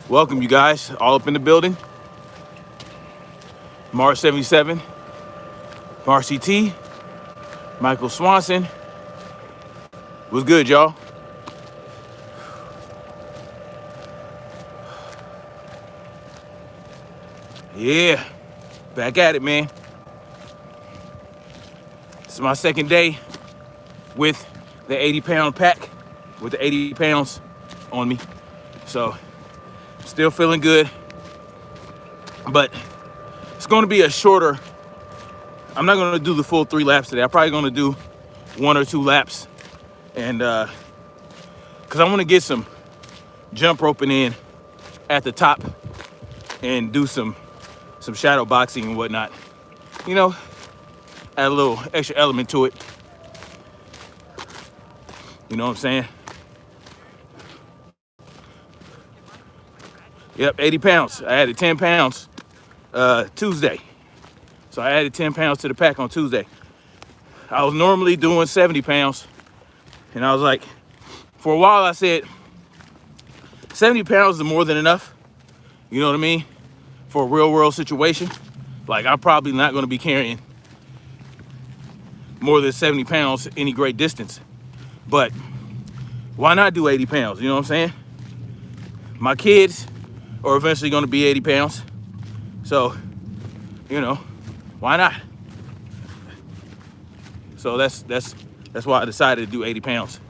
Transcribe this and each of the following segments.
Welcome, you guys, all up in the building. Mars 77, Marcy T, Michael Swanson. What's good, y'all? Yeah, back at it, man. This is my second day with the 80-pound pack, with the 80 pounds on me. So, still feeling good, but it's going to be a shorter. I'm not going to do the full 3 laps today. I'm probably going to do 1 or 2 laps, and because I want to get some jump roping in at the top and do some shadow boxing and whatnot. You know, add a little extra element to it. You know what I'm saying? Yep, 80 pounds. I added 10 pounds Tuesday. So I added 10 pounds to the pack on Tuesday. I was normally doing 70 pounds. And I was like, for a while I said, 70 pounds is more than enough. You know what I mean? For a real world situation. Like, I'm probably not going to be carrying more than 70 pounds any great distance. But why not do 80 pounds? You know what I'm saying? My kids are eventually going to be 80 pounds. So, you know, why not? So that's why I decided to do 80 pounds.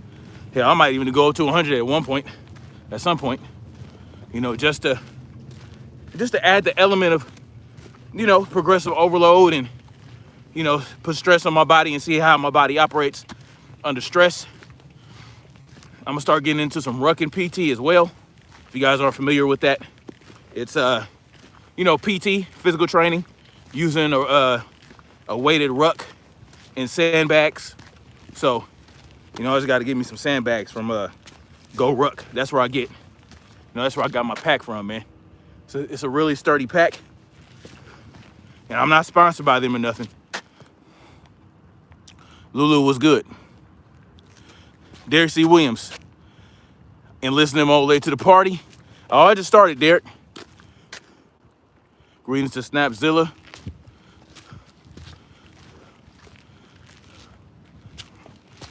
Hell, I might even go to 100 at some point, you know, just to add the element of, you know, progressive overload and, you know, put stress on my body and see how my body operates under stress. I'm gonna start getting into some Rucking PT as well. If you guys aren't familiar with that, it's you know, PT, physical training, using a weighted ruck and sandbags. So, you know, I just got to get me some sandbags from Go Ruck. That's where I get, you know, that's where I got my pack from, man. So it's a really sturdy pack, and I'm not sponsored by them or nothing. Lulu was good. Derek C. Williams, and listening them all the way to the party. Oh, I just started, Derek. Greetings to Snapzilla.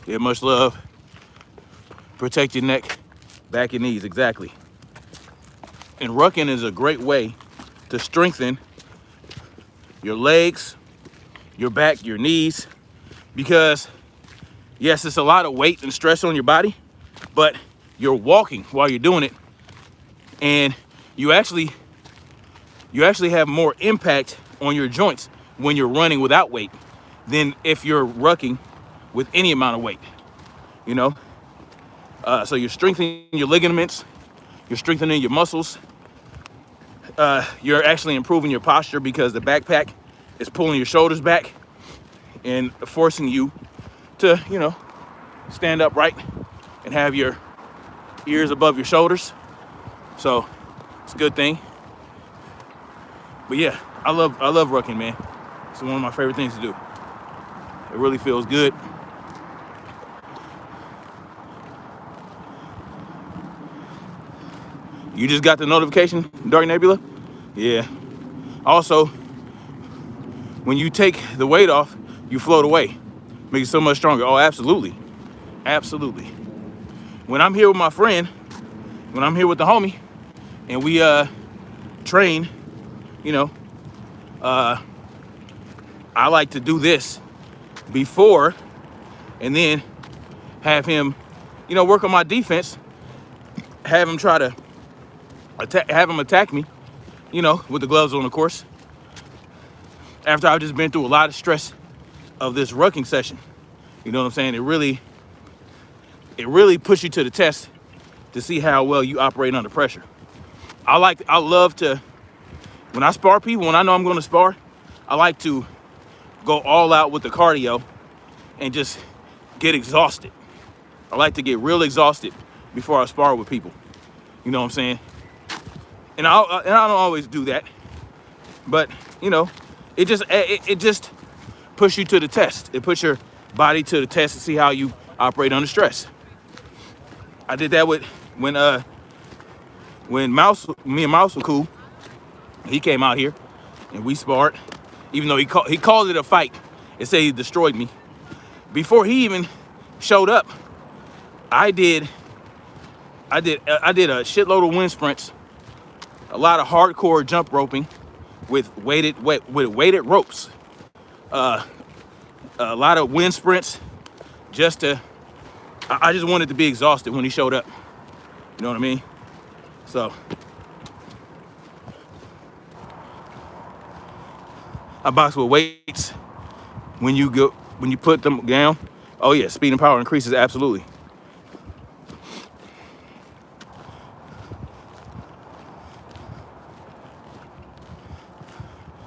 Yeah, much love. Protect your neck, back, and knees, exactly. And rucking is a great way to strengthen your legs, your back, your knees, because yes, it's a lot of weight and stress on your body, but you're walking while you're doing it, and you actually have more impact on your joints when you're running without weight than if you're rucking with any amount of weight, you know? So you're strengthening your ligaments, you're strengthening your muscles, you're actually improving your posture because the backpack is pulling your shoulders back and forcing you to, you know, stand upright and have your ears above your shoulders. So it's a good thing. But yeah, I love rucking, man. It's one of my favorite things to do. It really feels good. You just got the notification, Dark Nebula? Yeah. Also, when you take the weight off, you float away. Makes it so much stronger. Oh, absolutely. Absolutely. When I'm here with my friend, when I'm here with the homie, and we train, you know, I like to do this before and then have him, you know, work on my defense, have him try to attack me, you know, with the gloves on, of course, after I've just been through a lot of stress of this rucking session. You know what I'm saying? It really puts you to the test to see how well you operate under pressure. I love to, when I spar people, when I know I'm going to spar, I like to go all out with the cardio and just get exhausted. I like to get real exhausted before I spar with people. You know what I'm saying? And I don't always do that, but you know, it just pushes you to the test. It puts your body to the test to see how you operate under stress. I did that when when me and Mouse were cool, he came out here and we sparred. Even though he called it a fight and said he destroyed me. Before he even showed up, I did a shitload of wind sprints, a lot of hardcore jump roping with weighted ropes, a lot of wind sprints. I just wanted to be exhausted when he showed up. You know what I mean? So I box with weights. When you put them down, oh yeah, speed and power increases absolutely.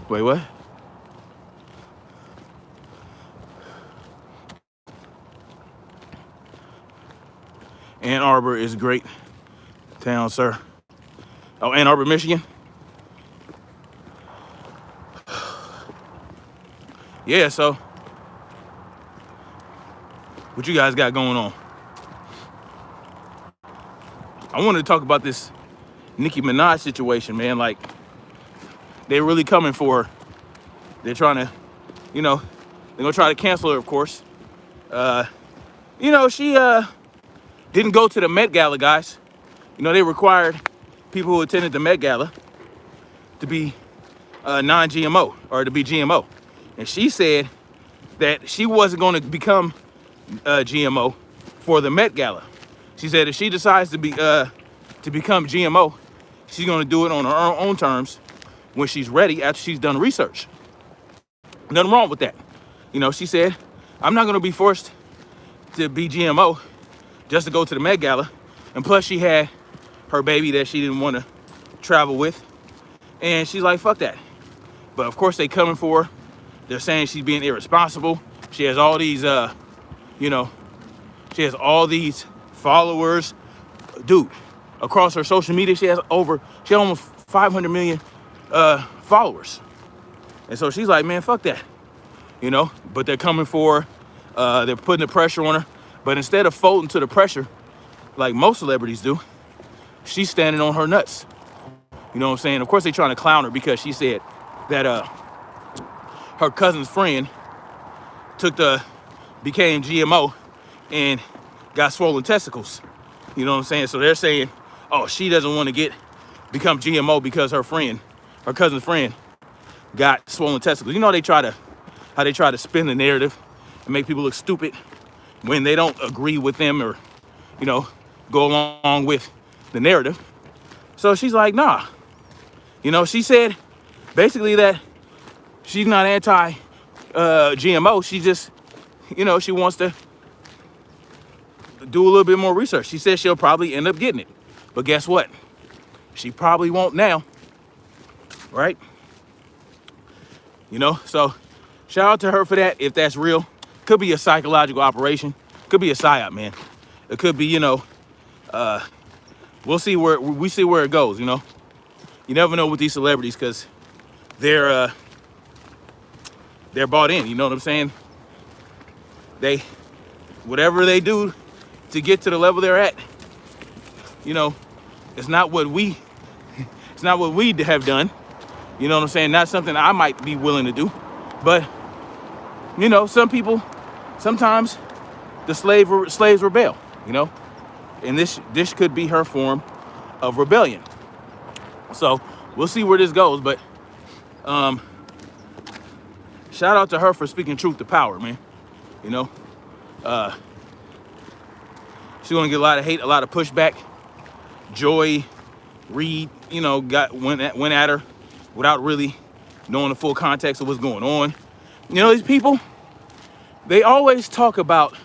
Wait, what? Ann Arbor is a great town, sir. Oh, Ann Arbor, Michigan? Yeah, so what you guys got going on? I wanted to talk about this Nicki Minaj situation, man. Like, they're really coming for her. They're trying to, they're gonna try to cancel her, of course. She didn't go to the Met Gala, guys. They required people who attended the Met Gala to be non-GMO or to be GMO. And she said that she wasn't going to become GMO for the Met Gala. She said if she decides to become GMO, she's going to do it on her own terms when she's ready after she's done research. Nothing wrong with that. She said, I'm not going to be forced to be GMO just to go to the Met Gala. And plus she had her baby that she didn't want to travel with. And she's like, fuck that. But of course they coming for her. They're saying she's being irresponsible. She has all these, she has all these followers. Dude, across her social media, she has almost 500 million followers. And so she's like, man, fuck that. But they're coming for her. They're putting the pressure on her. But instead of folding to the pressure, like most celebrities do, she's standing on her nuts. You know what I'm saying? Of course, they're trying to clown her because she said that her cousin's friend became GMO and got swollen testicles. You know what I'm saying? So they're saying, oh, she doesn't want to become GMO because her cousin's friend got swollen testicles. How they try to spin the narrative and make people look stupid when they don't agree with them or, go along with the narrative. So she's like, nah. She said basically that she's not anti-GMO. She just, she wants to do a little bit more research. She says she'll probably end up getting it. But guess what? She probably won't now, right? So shout out to her for that, if that's real. Could be a psychological operation. Could be a psyop, man. It could be, we'll see where it goes, You never know with these celebrities because they're bought in, you know what I'm saying? Whatever they do to get to the level they're at, it's not what we have done. You know what I'm saying? Not something I might be willing to do. But, some people, sometimes the slaves rebel, And this could be her form of rebellion. So we'll see where this goes. But shout out to her for speaking truth to power, man. She's gonna get a lot of hate, a lot of pushback. Joy Reid, went at her without really knowing the full context of what's going on. These people, they always talk about,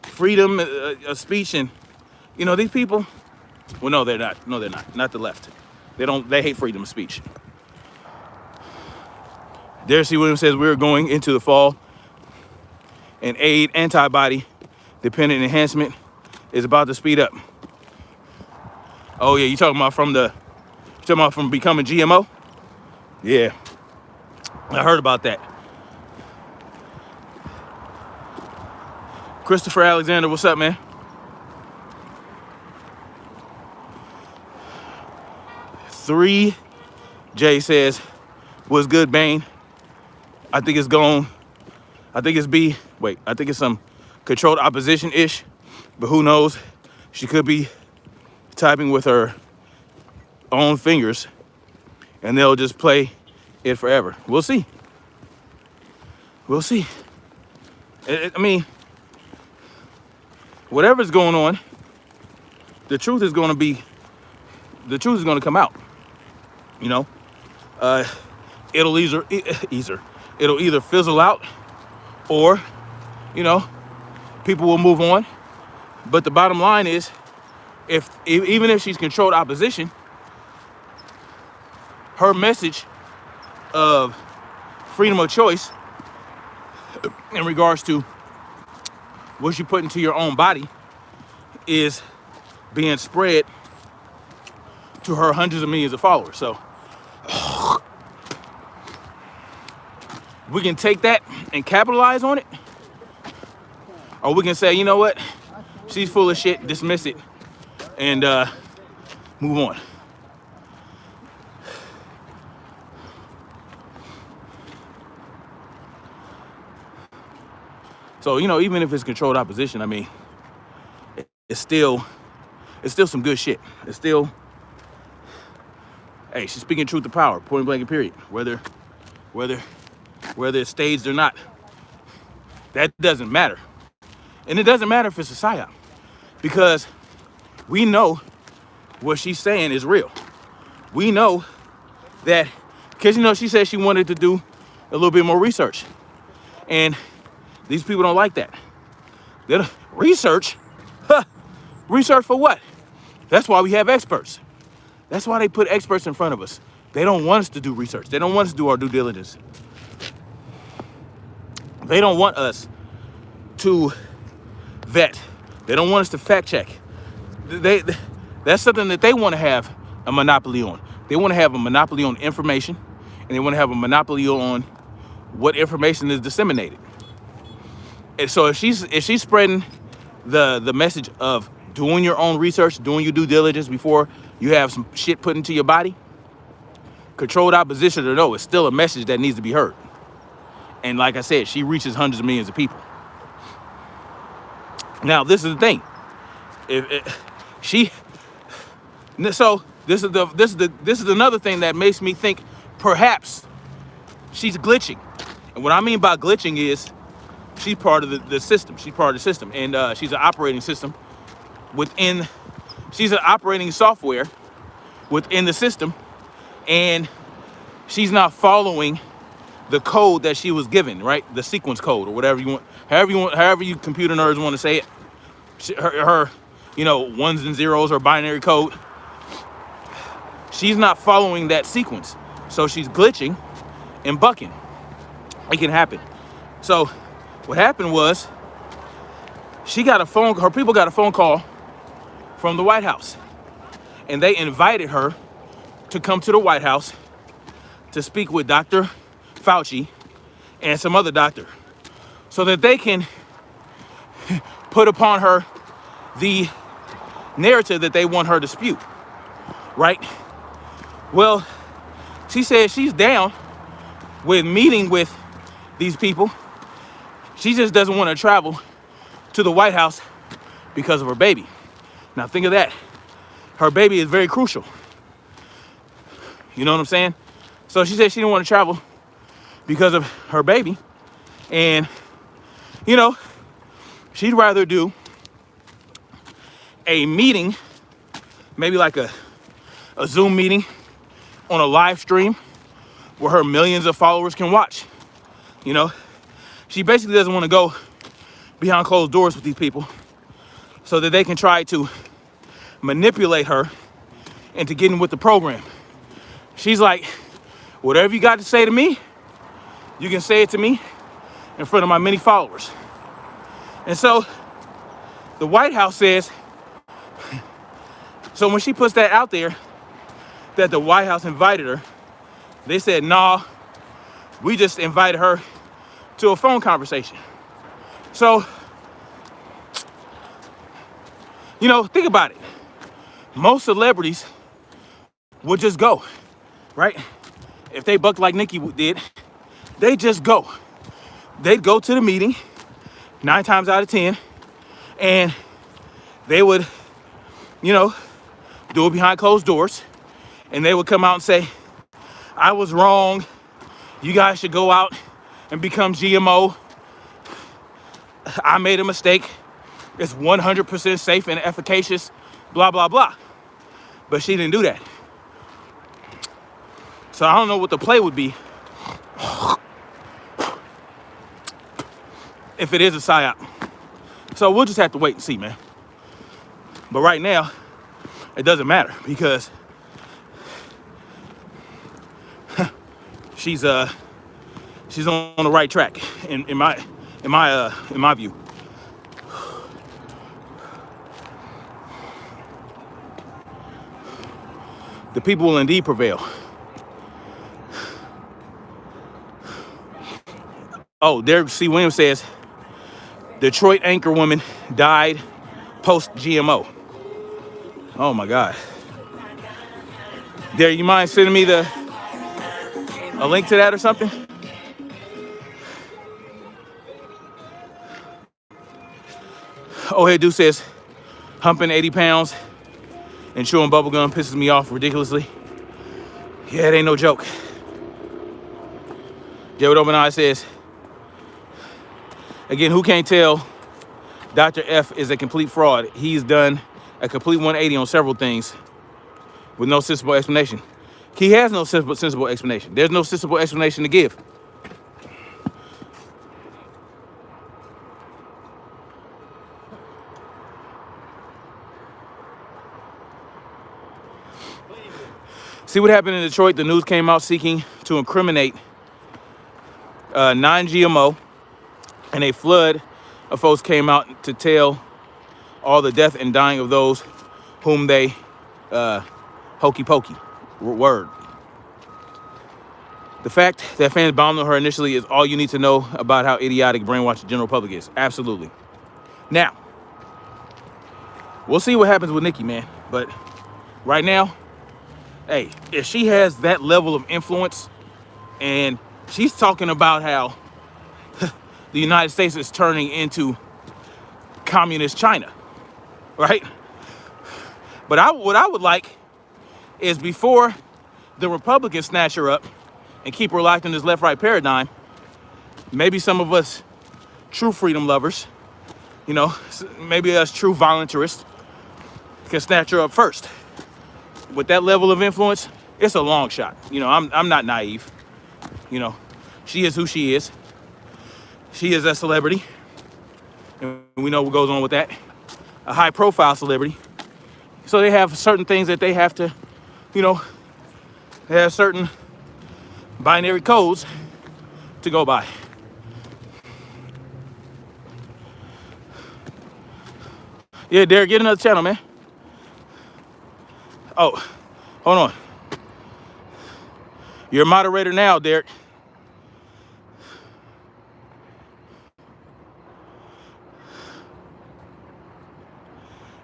freedom of speech, and these people. Well, no, they're not. No, they're not. Not the left. They hate freedom of speech. Darcy Williams says we're going into the fall, and aid antibody dependent enhancement is about to speed up. Oh yeah, you talking about from becoming GMO? Yeah, I heard about that. Christopher Alexander, what's up, man? 3. Jay says, what's good, Bane? I think it's gone. I think it's B. Wait, I think it's some controlled opposition-ish, but who knows? She could be typing with her own fingers and they'll just play it forever. We'll see. We'll see. I mean, whatever's going on, the truth is going to come out. You know, it'll either fizzle out, or, you know, people will move on. But the bottom line is, even if she's controlled opposition, her message of freedom of choice in regards to what you put into your own body is being spread to her hundreds of millions of followers. So we can take that and capitalize on it, or we can say, you know what, she's full of shit, dismiss it, and move on. So, you know, even if it's controlled opposition, I mean, it's still some good shit. It's still, hey, she's speaking truth to power, point blank and period. Whether it's staged or not, that doesn't matter. And it doesn't matter if it's a psyop, because we know what she's saying is real. We know that, because, you know, she said she wanted to do a little bit more research. And these people don't like that. Research? Huh. Research for what? That's why we have experts. That's why they put experts in front of us. They don't want us to do research. They don't want us to do our due diligence. They don't want us to vet. They don't want us to fact check. That's something that they want to have a monopoly on. They want to have a monopoly on information, and they want to have a monopoly on what information is disseminated. And so if she's spreading the message of doing your own research, doing your due diligence before you have some shit put into your body, controlled opposition or no, it's still a message that needs to be heard. And like I said, she reaches hundreds of millions of people. Now, this is the thing. So this is another thing that makes me think perhaps she's glitching. And what I mean by glitching is she's part of the system. She's part of the system, and she's an operating system within. She's an operating software within the system, and she's not following the code that she was given, right? The sequence code, or whatever you want, however you computer nerds want to say it. Her, you know, ones and zeros or binary code. She's not following that sequence, so she's glitching and bucking. It can happen. So what happened was, her people got a phone call from the White House, and they invited her to come to the White House to speak with Dr. Fauci and some other doctor, so that they can put upon her the narrative that they want her to spew, right? Well, she said she's down with meeting with these people. She just doesn't want to travel to the White House because of her baby. Now think of that. Her baby is very crucial. You know what I'm saying? So she said she didn't want to travel because of her baby. And, you know, she'd rather do a meeting, maybe like a Zoom meeting on a live stream where her millions of followers can watch. You know, she basically doesn't want to go behind closed doors with these people so that they can try to manipulate her into getting with the program. She's like, whatever you got to say to me, you can say it to me in front of my many followers. And so the White House says, so when she puts that out there, that the White House invited her, they said, nah, we just invited her to a phone conversation. So, you know, think about it. Most celebrities would just go, right? If they bucked like Nikki did, they just go. They'd go to the meeting 9 times out of 10, and they would, you know, do it behind closed doors, and they would come out and say, I was wrong. You guys should go out and become GMO. I made a mistake. It's 100% safe and efficacious, blah, blah, blah. But she didn't do that. So I don't know what the play would be if it is a psyop. So we'll just have to wait and see, man. But right now, it doesn't matter because she's on the right track in my view. The people will indeed prevail. Oh, Derek C. Williams says, Detroit anchor woman died post-GMO. Oh, my God. Derek, you mind sending me a link to that or something? Oh, hey, dude says, humping 80 pounds and chewing bubblegum pisses me off ridiculously. Yeah, it ain't no joke. Jared Obenai says, again, who can't tell Dr. F is a complete fraud? He's done a complete 180 on several things with no sensible explanation. He has no sensible explanation. There's no sensible explanation to give. See what happened in Detroit? The news came out seeking to incriminate non-GMO, and a flood of folks came out to tell all the death and dying of those whom they hokey pokey. Word. The fact that fans bombed on her initially is all you need to know about how idiotic brainwashed the general public is. Absolutely. Now, we'll see what happens with Nikki, man. But right now, hey, if she has that level of influence and she's talking about how the United States is turning into communist China, right? But what I would like is before the Republicans snatch her up and keep her locked in this left-right paradigm, maybe some of us true freedom lovers, you know, maybe us true voluntarists can snatch her up first. With that level of influence, it's a long shot. You know, I'm not naive. You know, she is who she is. She is a celebrity. And we know what goes on with that. A high-profile celebrity. So they have certain things that they have to, you know, they have certain binary codes to go by. Yeah, Derek, get another channel, man. Oh, hold on. You're a moderator now, Derek.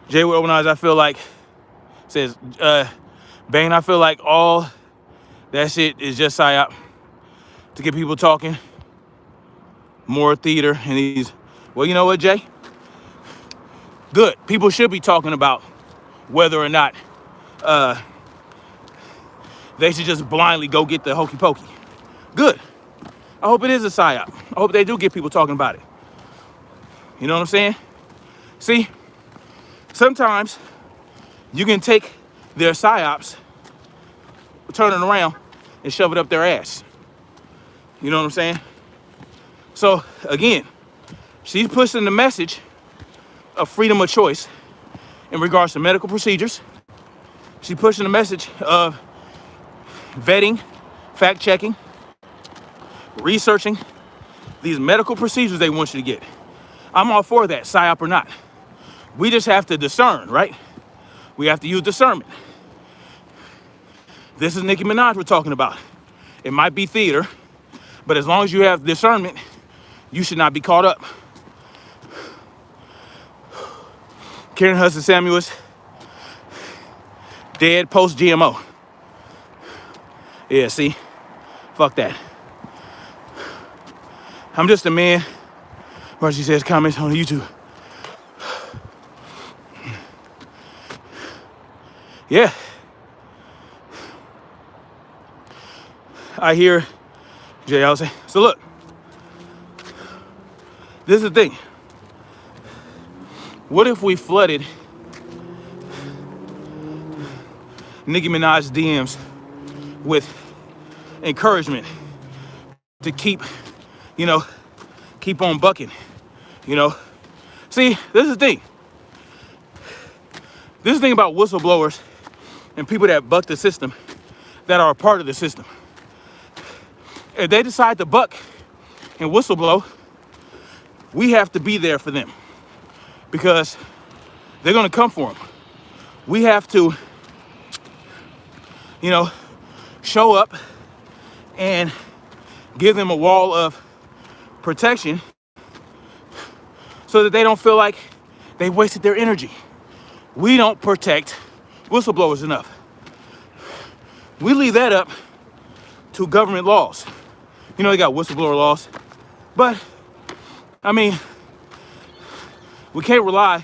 Jay with Open Eyes, I feel like, says, Bane, I feel like all that shit is just psyop to get people talking. More theater and these. Well, you know what, Jay? Good. People should be talking about whether or not they should just blindly go get the hokey pokey. Good. I hope it is a psyop. I hope they do get people talking about it. You know what I'm saying? See, sometimes you can take their psyops, turn it around, and shove it up their ass. You know what I'm saying? So, again, she's pushing the message of freedom of choice in regards to medical procedures. She's pushing the message of vetting, fact-checking, researching these medical procedures they want you to get. I'm all for that, psyop or not. We just have to discern, right? We have to use discernment. This is Nicki Minaj we're talking about. It might be theater, but as long as you have discernment, you should not be caught up. Karen Hudson Samuels, dead post-GMO. Yeah, see? Fuck that. I'm just a man. Marcy says comments on YouTube. Yeah. I hear JL say, so look, this is the thing. What if we flooded Nicki Minaj's DMs with encouragement to keep, keep on bucking, See, this is the thing. This is the thing about whistleblowers and people that buck the system, that are a part of the system. If they decide to buck and whistleblow, we have to be there for them because they're gonna come for them. We have to, show up and give them a wall of protection so that they don't feel like they wasted their energy. We don't protect whistleblowers enough. We leave that up to government laws. They got whistleblower laws, but I mean, we can't rely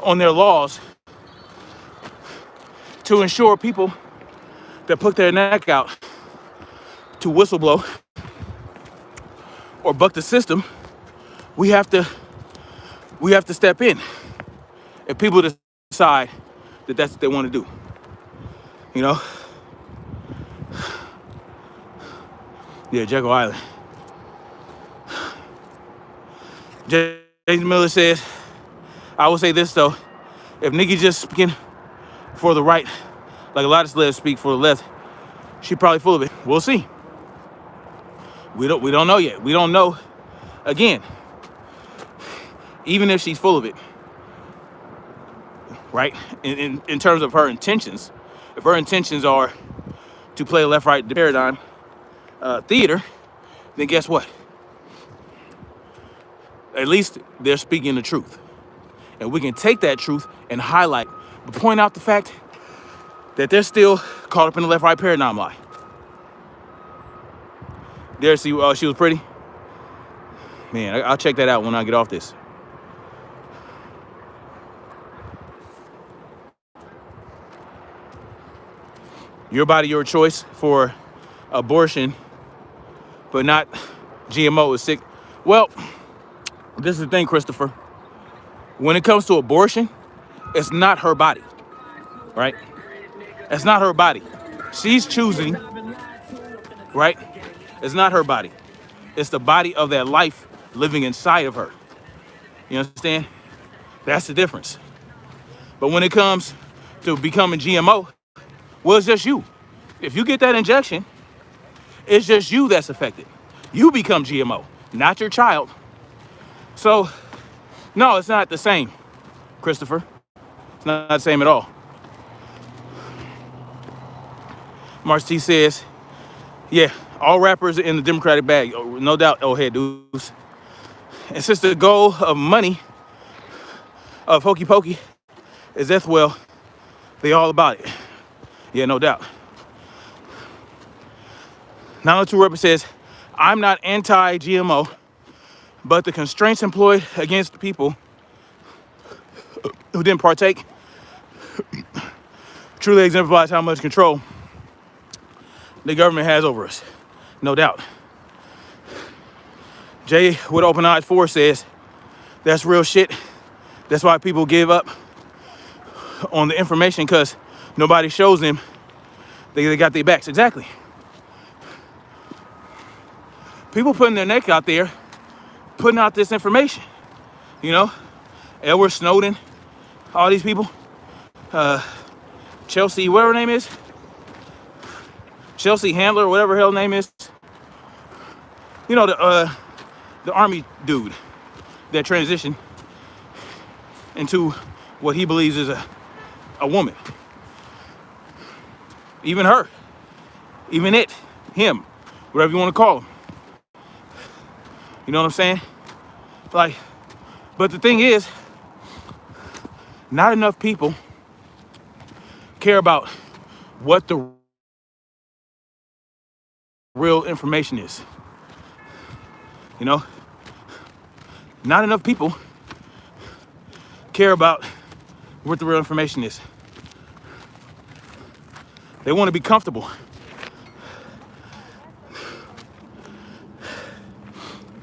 on their laws to ensure people that put their neck out to whistleblow or buck the system. We have to step in if people decide that that's what they want to do. Yeah, Jekyll Island. James Miller says, I will say this though, if Nikki just speaking for the right, like a lot of celebs speak for the left, she probably full of it. We'll see. We don't know yet. We don't know. Again, even if she's full of it, right? In terms of her intentions, if her intentions are to play left-right paradigm theater, then guess what? At least they're speaking the truth. And we can take that truth and highlight, but point out the fact that they're still caught up in the left-right paradigm lie. There, see, she was pretty. Man, I'll check that out when I get off this. Your body, your choice for abortion, but not GMO is sick. Well, this is the thing, Christopher. When it comes to abortion, it's not her body, right? It's not her body. She's choosing, right? It's not her body. It's the body of that life living inside of her. You understand? That's the difference. But when it comes to becoming GMO, well, it's just you. If you get that injection, it's just you that's affected. You become GMO, not your child. So, no, it's not the same, Christopher. It's not the same at all. March T says, yeah, all rappers are in the Democratic bag. Oh, no doubt, old head dudes. And since the goal of money, of hokey pokey, is death, well, they all about it. Yeah, no doubt. 902 Rapper says, I'm not anti-GMO, but the constraints employed against people who didn't partake truly exemplifies how much control the government has over us. No doubt. Jay with Open Eyes 4 says, that's real shit. That's why people give up on the information, because nobody shows them they got their backs. Exactly. People putting their neck out there, putting out this information. Edward Snowden, all these people. Chelsea, whatever her name is. Chelsea Handler, whatever her hell name is. The army dude that transitioned into what he believes is a woman. Even her, even it, him, whatever you want to call him. You know what I'm saying? But the thing is, not enough people care about what the real information is. You know, not enough people care about what the real information is. They want to be comfortable.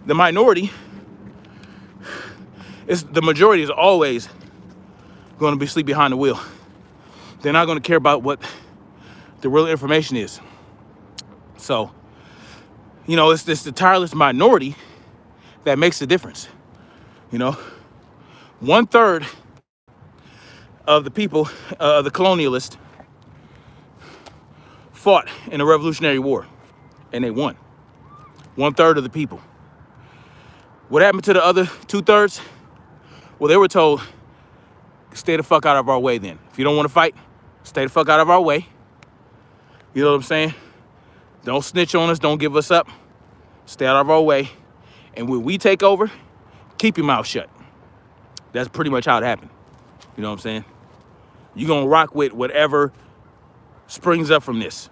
The minority the majority is always going to be asleep behind the wheel. They're not going to care about what the real information is. So, you know, it's the tireless minority that makes the difference. You know, 1/3 of the people, the colonialists, fought in the Revolutionary War, and they won. 1/3 of the people. What happened to the other 2/3? Well, they were told, stay the fuck out of our way then. If you don't want to fight, stay the fuck out of our way. You know what I'm saying? Don't snitch on us. Don't give us up. Stay out of our way. And when we take over, keep your mouth shut. That's pretty much how it happened. You know what I'm saying? You're going to rock with whatever springs up from this.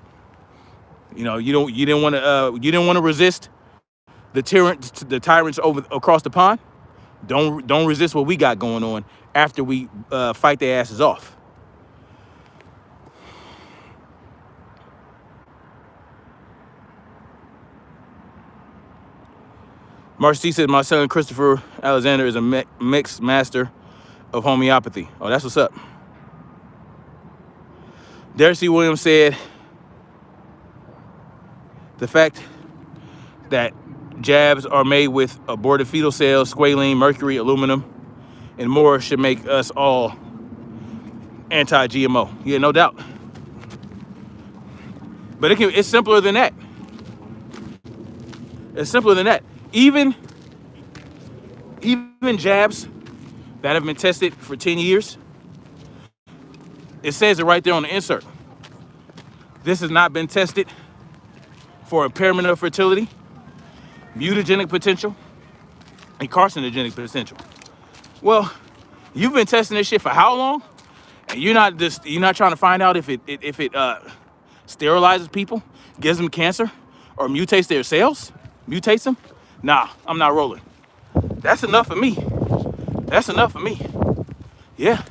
You know, you didn't want to resist the tyrants across the pond. Don't resist what we got going on after we fight their asses off. Marcy T says, my son Christopher Alexander is a mixed master of homeopathy. Oh, that's what's up. Darcy Williams said, the fact that jabs are made with aborted fetal cells, squalene, mercury, aluminum, and more should make us all anti-GMO. Yeah, no doubt. But it's simpler than that. It's simpler than that. Even jabs that have been tested for 10 years, it says it right there on the insert. This has not been tested for impairment of fertility, mutagenic potential, and carcinogenic potential. Well, you've been testing this shit for how long? And you're not trying to find out if it sterilizes people, gives them cancer, or mutates their cells? Mutates them? Nah, I'm not rolling. That's enough for me. That's enough for me. Yeah.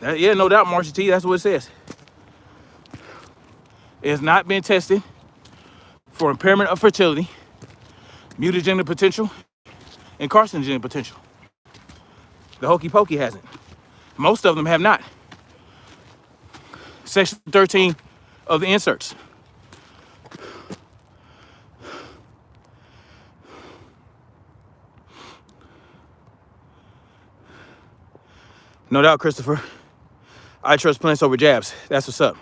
Yeah, no doubt, Marcia T. That's what it says. It has not been tested for impairment of fertility, mutagenic potential, and carcinogenic potential. The hokey pokey hasn't. Most of them have not. Section 13 of the inserts. No doubt, Christopher. I trust plants over jabs. That's what's up.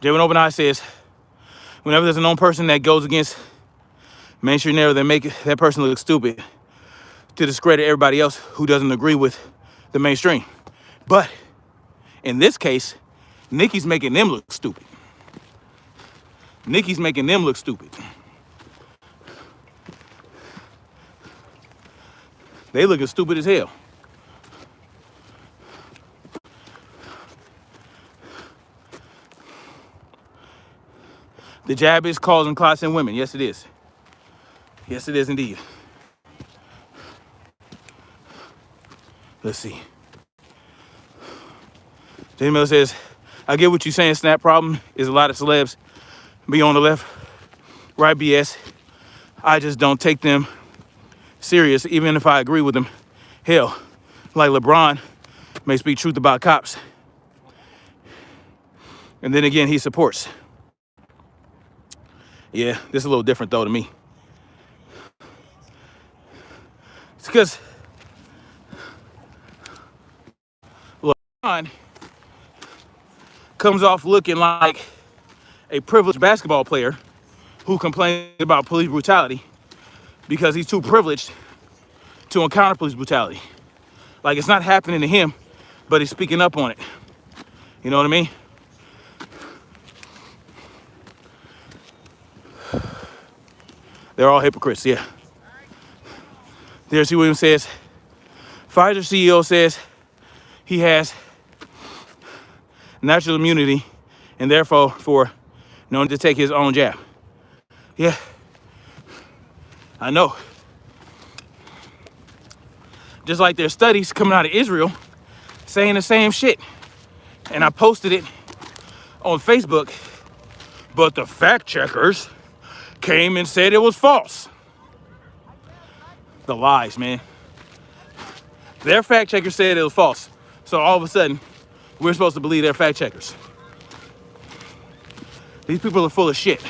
Jayvon Open Eye says, whenever there's a known person that goes against mainstream narrative, they make that person look stupid to discredit everybody else who doesn't agree with the mainstream. But in this case, Nicki's making them look stupid. Nicki's making them look stupid. They looking stupid as hell. The jab is causing clots in women. Yes, it is. Yes, it is indeed. Let's see. Jay Miller says, I get what you're saying. Snap problem is a lot of celebs be on the left, right BS. I just don't take them serious, even if I agree with them. Hell, like LeBron may speak truth about cops. And then again, he supports. Yeah, this is a little different though to me. It's because LeBron comes off looking like a privileged basketball player who complains about police brutality because he's too privileged to encounter police brutality. Like, it's not happening to him, but he's speaking up on it. You know what I mean? They're all hypocrites, yeah. Darcy Williams says, Pfizer CEO says he has natural immunity, and therefore for no need to take his own jab. Yeah, I know. Just like there's studies coming out of Israel saying the same shit. And I posted it on Facebook, but the fact checkers came and said it was false. The lies, man. Their fact checker said it was false. So all of a sudden, we're supposed to believe their fact checkers. These people are full of shit.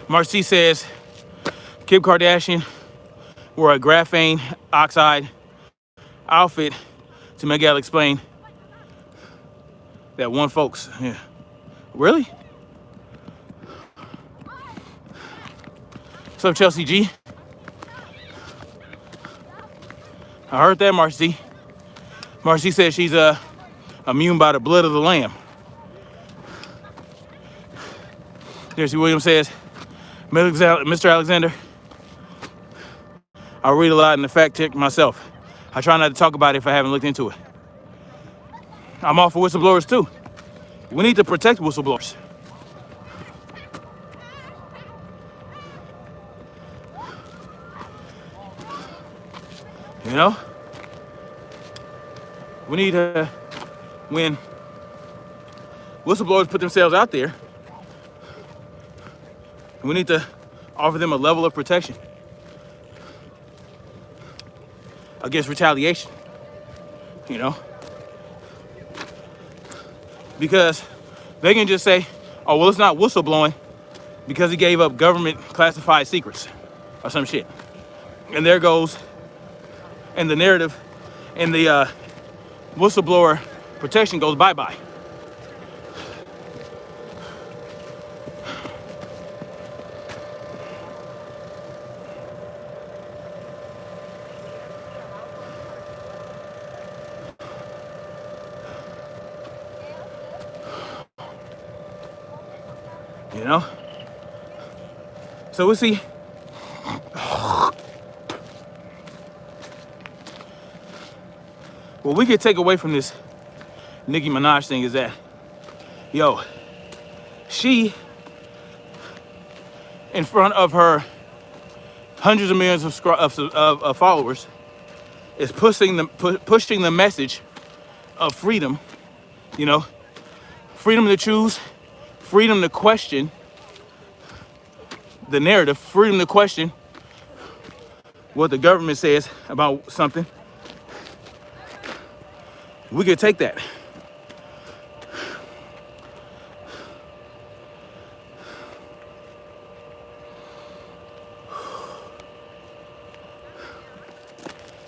Marcy says Kim Kardashian wore a graphene oxide outfit to Miguel explain that one folks. Yeah. Really? What's up, Chelsea G? I heard that, Marcy. Marcy says she's immune by the blood of the lamb. Jersey Williams says, Mr. Alexander, I read a lot in the fact check myself. I try not to talk about it if I haven't looked into it. I'm all for whistleblowers too. We need to protect whistleblowers. You know? We need to, when whistleblowers put themselves out there, we need to offer them a level of protection against retaliation, you know? Because they can just say, oh, well, it's not whistleblowing because he gave up government classified secrets or some shit. And there goes, and the narrative and the whistleblower protection goes bye-bye. You know? So we'll see. What we could take away from this Nicki Minaj thing is that, yo, she, in front of her hundreds of millions of followers, is pushing the message of freedom, you know, freedom to choose, freedom to question the narrative, freedom to question what the government says about something. We could take that.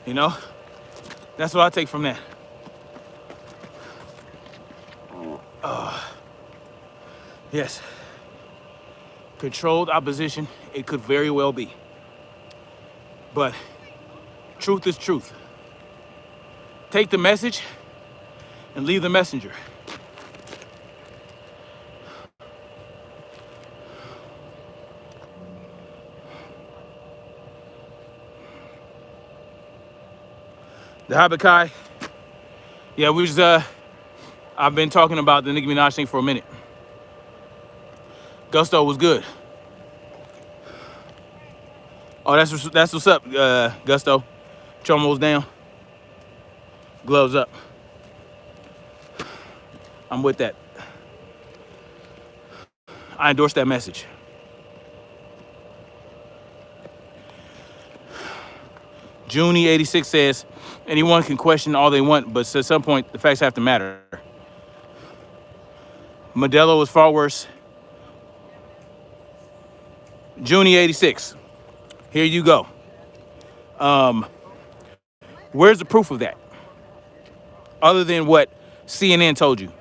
You know, that's what I take from that. Yes, controlled opposition, it could very well be. But truth is truth. Take the message and leave the messenger. The Habakai, yeah, I've been talking about the Nicki Minaj thing for a minute. Gusto was good. Oh, that's what's up, Gusto. Chomos down. Gloves up. I'm with that. I endorse that message. Junie86 says, anyone can question all they want, but at some point, the facts have to matter. Modelo is far worse. Junie86, here you go. Where's the proof of that? Other than what CNN told you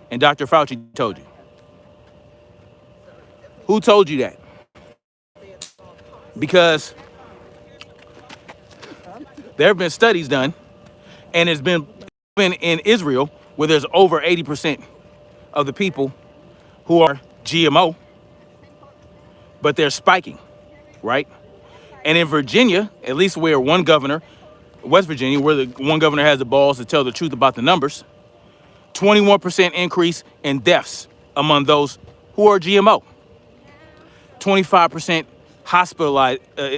and Dr. Fauci told you. Who told you that? Because there have been studies done, and it's been in Israel where there's over 80% of the people who are GMO. but they're spiking, right? And in Virginia, at least where one governor, West Virginia, where the one governor has the balls to tell the truth about the numbers, 21% increase in deaths among those who are GMO. 25%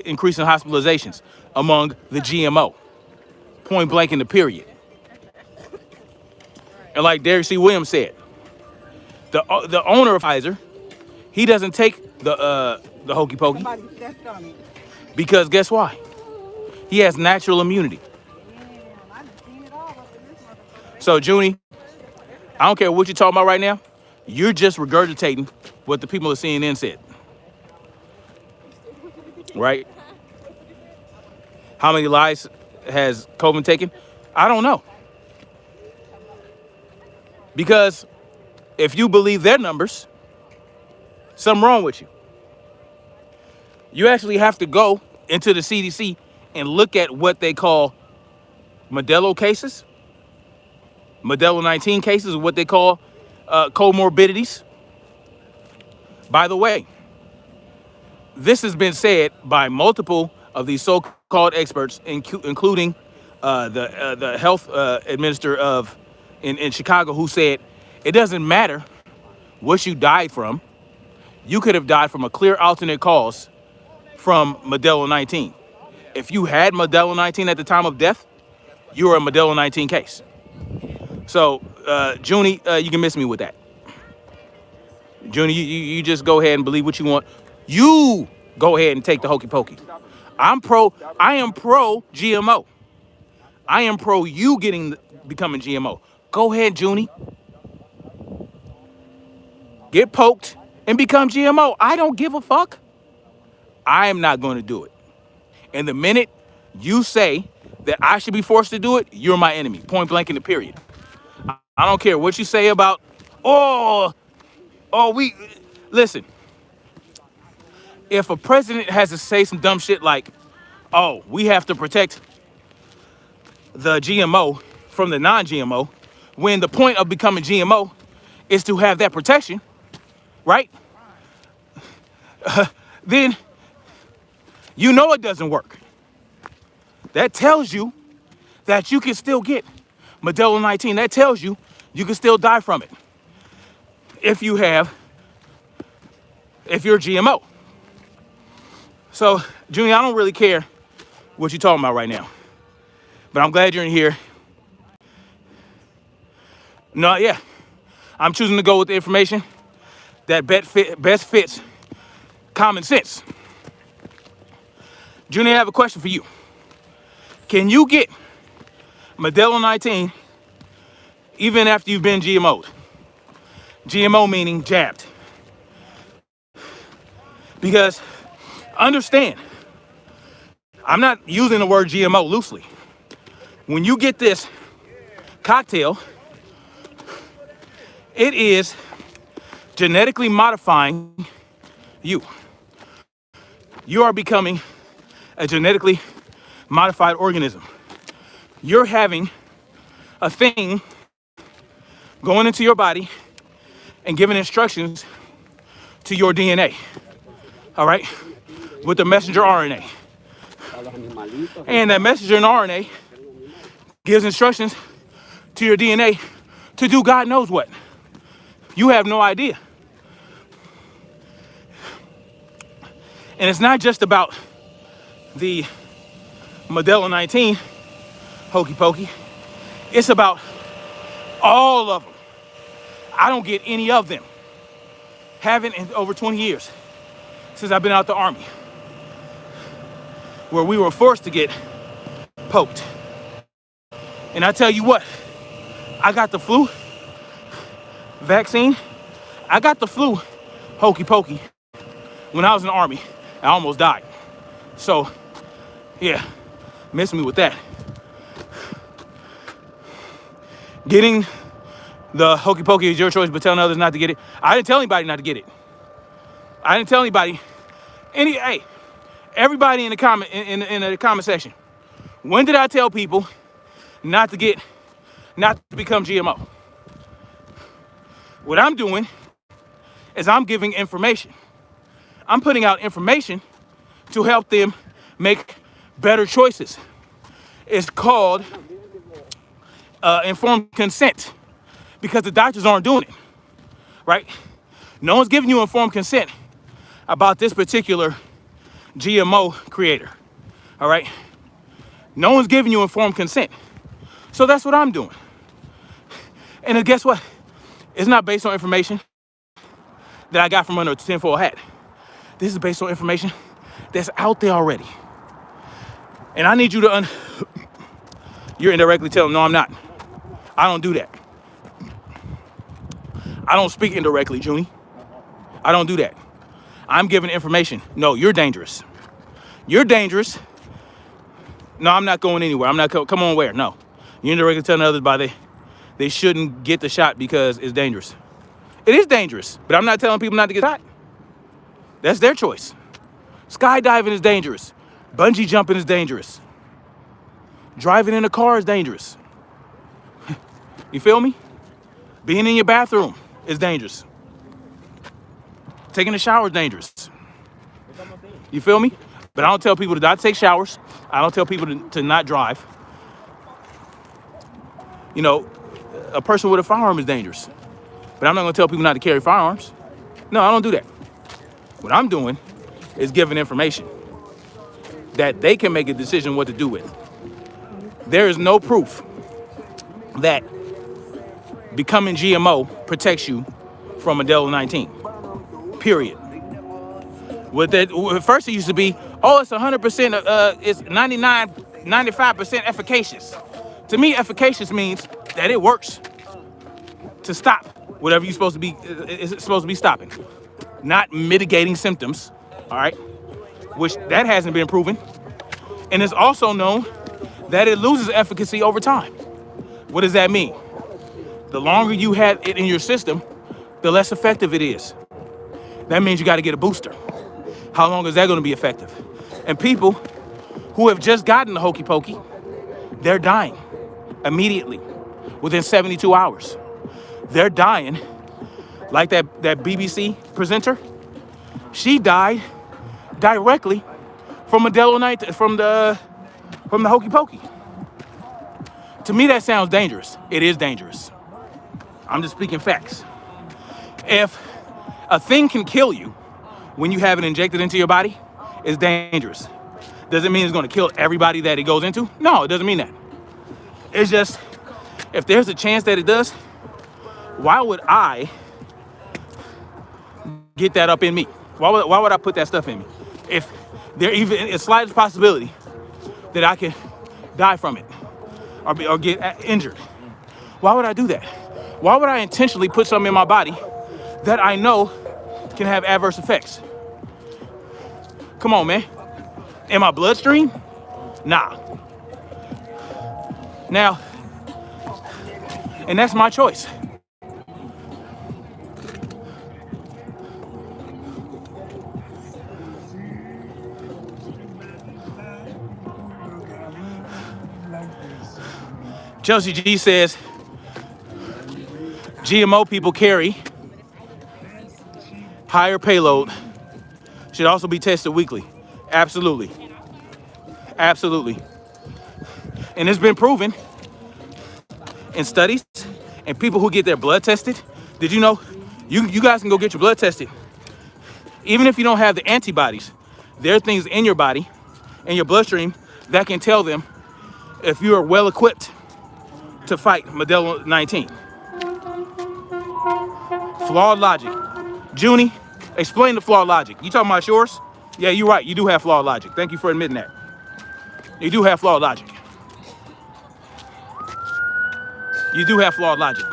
increase in hospitalizations among the GMO. Point blank in the period. And like Derek C. Williams said, the owner of Pfizer, he doesn't take the hokey pokey because guess why? He has natural immunity. So Junie, I don't care what you're talking about right now. You're just regurgitating what the people at CNN said. Right? How many lives has COVID taken? I don't know. Because if you believe their numbers, something wrong with you. You actually have to go into the CDC and look at what they call Modelo cases. Modelo 19 cases, what they call comorbidities. By the way, this has been said by multiple of these so-called experts, including the health administrator in Chicago, who said it doesn't matter what you died from. You could have died from a clear alternate cause from Modelo 19. If you had Modelo 19 at the time of death, you were a Modelo 19 case. So, Junie, you can miss me with that. Junie, you just go ahead and believe what you want. You go ahead and take the hokey pokey. I am pro GMO. I am pro you becoming GMO. Go ahead, Junie. Get poked and become GMO. I don't give a fuck. I am not going to do it. And the minute you say that I should be forced to do it, you're my enemy. Point blank in the period. I don't care what you say about, listen. If a president has to say some dumb shit like, we have to protect the GMO from the non-GMO, when the point of becoming GMO is to have that protection, right? Then you know it doesn't work. That tells you that you can still get Modelo 19. That tells you you can still die from it if you're GMO. So, Junior, I don't really care what you're talking about right now, but I'm glad you're in here. No, yeah, I'm choosing to go with the information that best fits common sense. Junior, I have a question for you. Can you get Modelo 19 even after you've been GMO'd? GMO meaning jabbed. Because understand, I'm not using the word GMO loosely. When you get this cocktail, it is genetically modifying you. You are becoming a genetically modified organism. You're having a thing going into your body and giving instructions to your DNA, all right, with the messenger RNA. And that messenger RNA gives instructions to your DNA to do God knows what. You have no idea. And it's not just about the Modelo 19 hokey pokey. It's about all of them. I don't get any of them. Haven't in over 20 years since I've been out the Army, where we were forced to get poked. And I tell you what, I got the flu vaccine. I got the flu hokey pokey when I was in the Army. I almost died. So, yeah, miss me with that. Getting the hokey pokey is your choice, but telling others not to get it. I didn't tell anybody not to get it. I didn't tell anybody. Everybody in the comment section. When did I tell people not to become GMO? What I'm doing is I'm giving information. I'm putting out information to help them make better choices. It's called informed consent, because the doctors aren't doing it, right? No one's giving you informed consent about this particular GMO creator, all right? No one's giving you informed consent. So that's what I'm doing. And guess what? It's not based on information that I got from under a tinfoil hat. This is based on information that's out there already. And I need you to you're indirectly telling them, no, I'm not. I don't do that. I don't speak indirectly, Junie. I don't do that. I'm giving information. No, you're dangerous. You're dangerous. No, I'm not going anywhere. I'm not, come on where? No. You're indirectly telling others they shouldn't get the shot because it's dangerous. It is dangerous, but I'm not telling people not to get shot. That's their choice. Skydiving is dangerous. Bungee jumping is dangerous. Driving in a car is dangerous. You feel me? Being in your bathroom is dangerous. Taking a shower is dangerous. You feel me? But I don't tell people to not take showers. I don't tell people to not drive. You know, a person with a firearm is dangerous. But I'm not gonna tell people not to carry firearms. No, I don't do that. What I'm doing is giving information that they can make a decision what to do with. There is no proof that becoming GMO protects you from Modelo 19. Period. First it used to be, oh, it's 100%, it's 99, 95% efficacious. To me, efficacious means that it works to stop whatever you're supposed to be, it's supposed to be stopping. Not mitigating symptoms, all right? Which that hasn't been proven. And it's also known that it loses efficacy over time. What does that mean? The longer you have it in your system, the less effective it is. That means you got to get a booster. How long is that going to be effective? And people who have just gotten the hokey pokey, they're dying immediately within 72 hours. They're dying like that BBC presenter. She died directly from Modelo 19, from the hokey pokey. To me, that sounds dangerous. It is dangerous. I'm just speaking facts. If a thing can kill you when you have it injected into your body, it's dangerous. Does it mean it's going to kill everybody that it goes into? No, it doesn't mean that. It's just, if there's a chance that it does, why would I get that up in me? Why would I put that stuff in me? If there even a slightest possibility that I can die from it or get injured, why would I do that? Why would I intentionally put something in my body that I know can have adverse effects? Come on, man. In my bloodstream? Nah. Now, and that's my choice. Chelsea G says, GMO people carry higher payload, should also be tested weekly. Absolutely. Absolutely. And it's been proven in studies and people who get their blood tested. Did you know you guys can go get your blood tested? Even if you don't have the antibodies, there are things in your body, in your bloodstream, that can tell them if you are well equipped to fight Modelo 19. Flawed logic. Junie, explain the flawed logic. You talking about yours? Yeah, you're right. You do have flawed logic. Thank you for admitting that. You do have flawed logic. You do have flawed logic.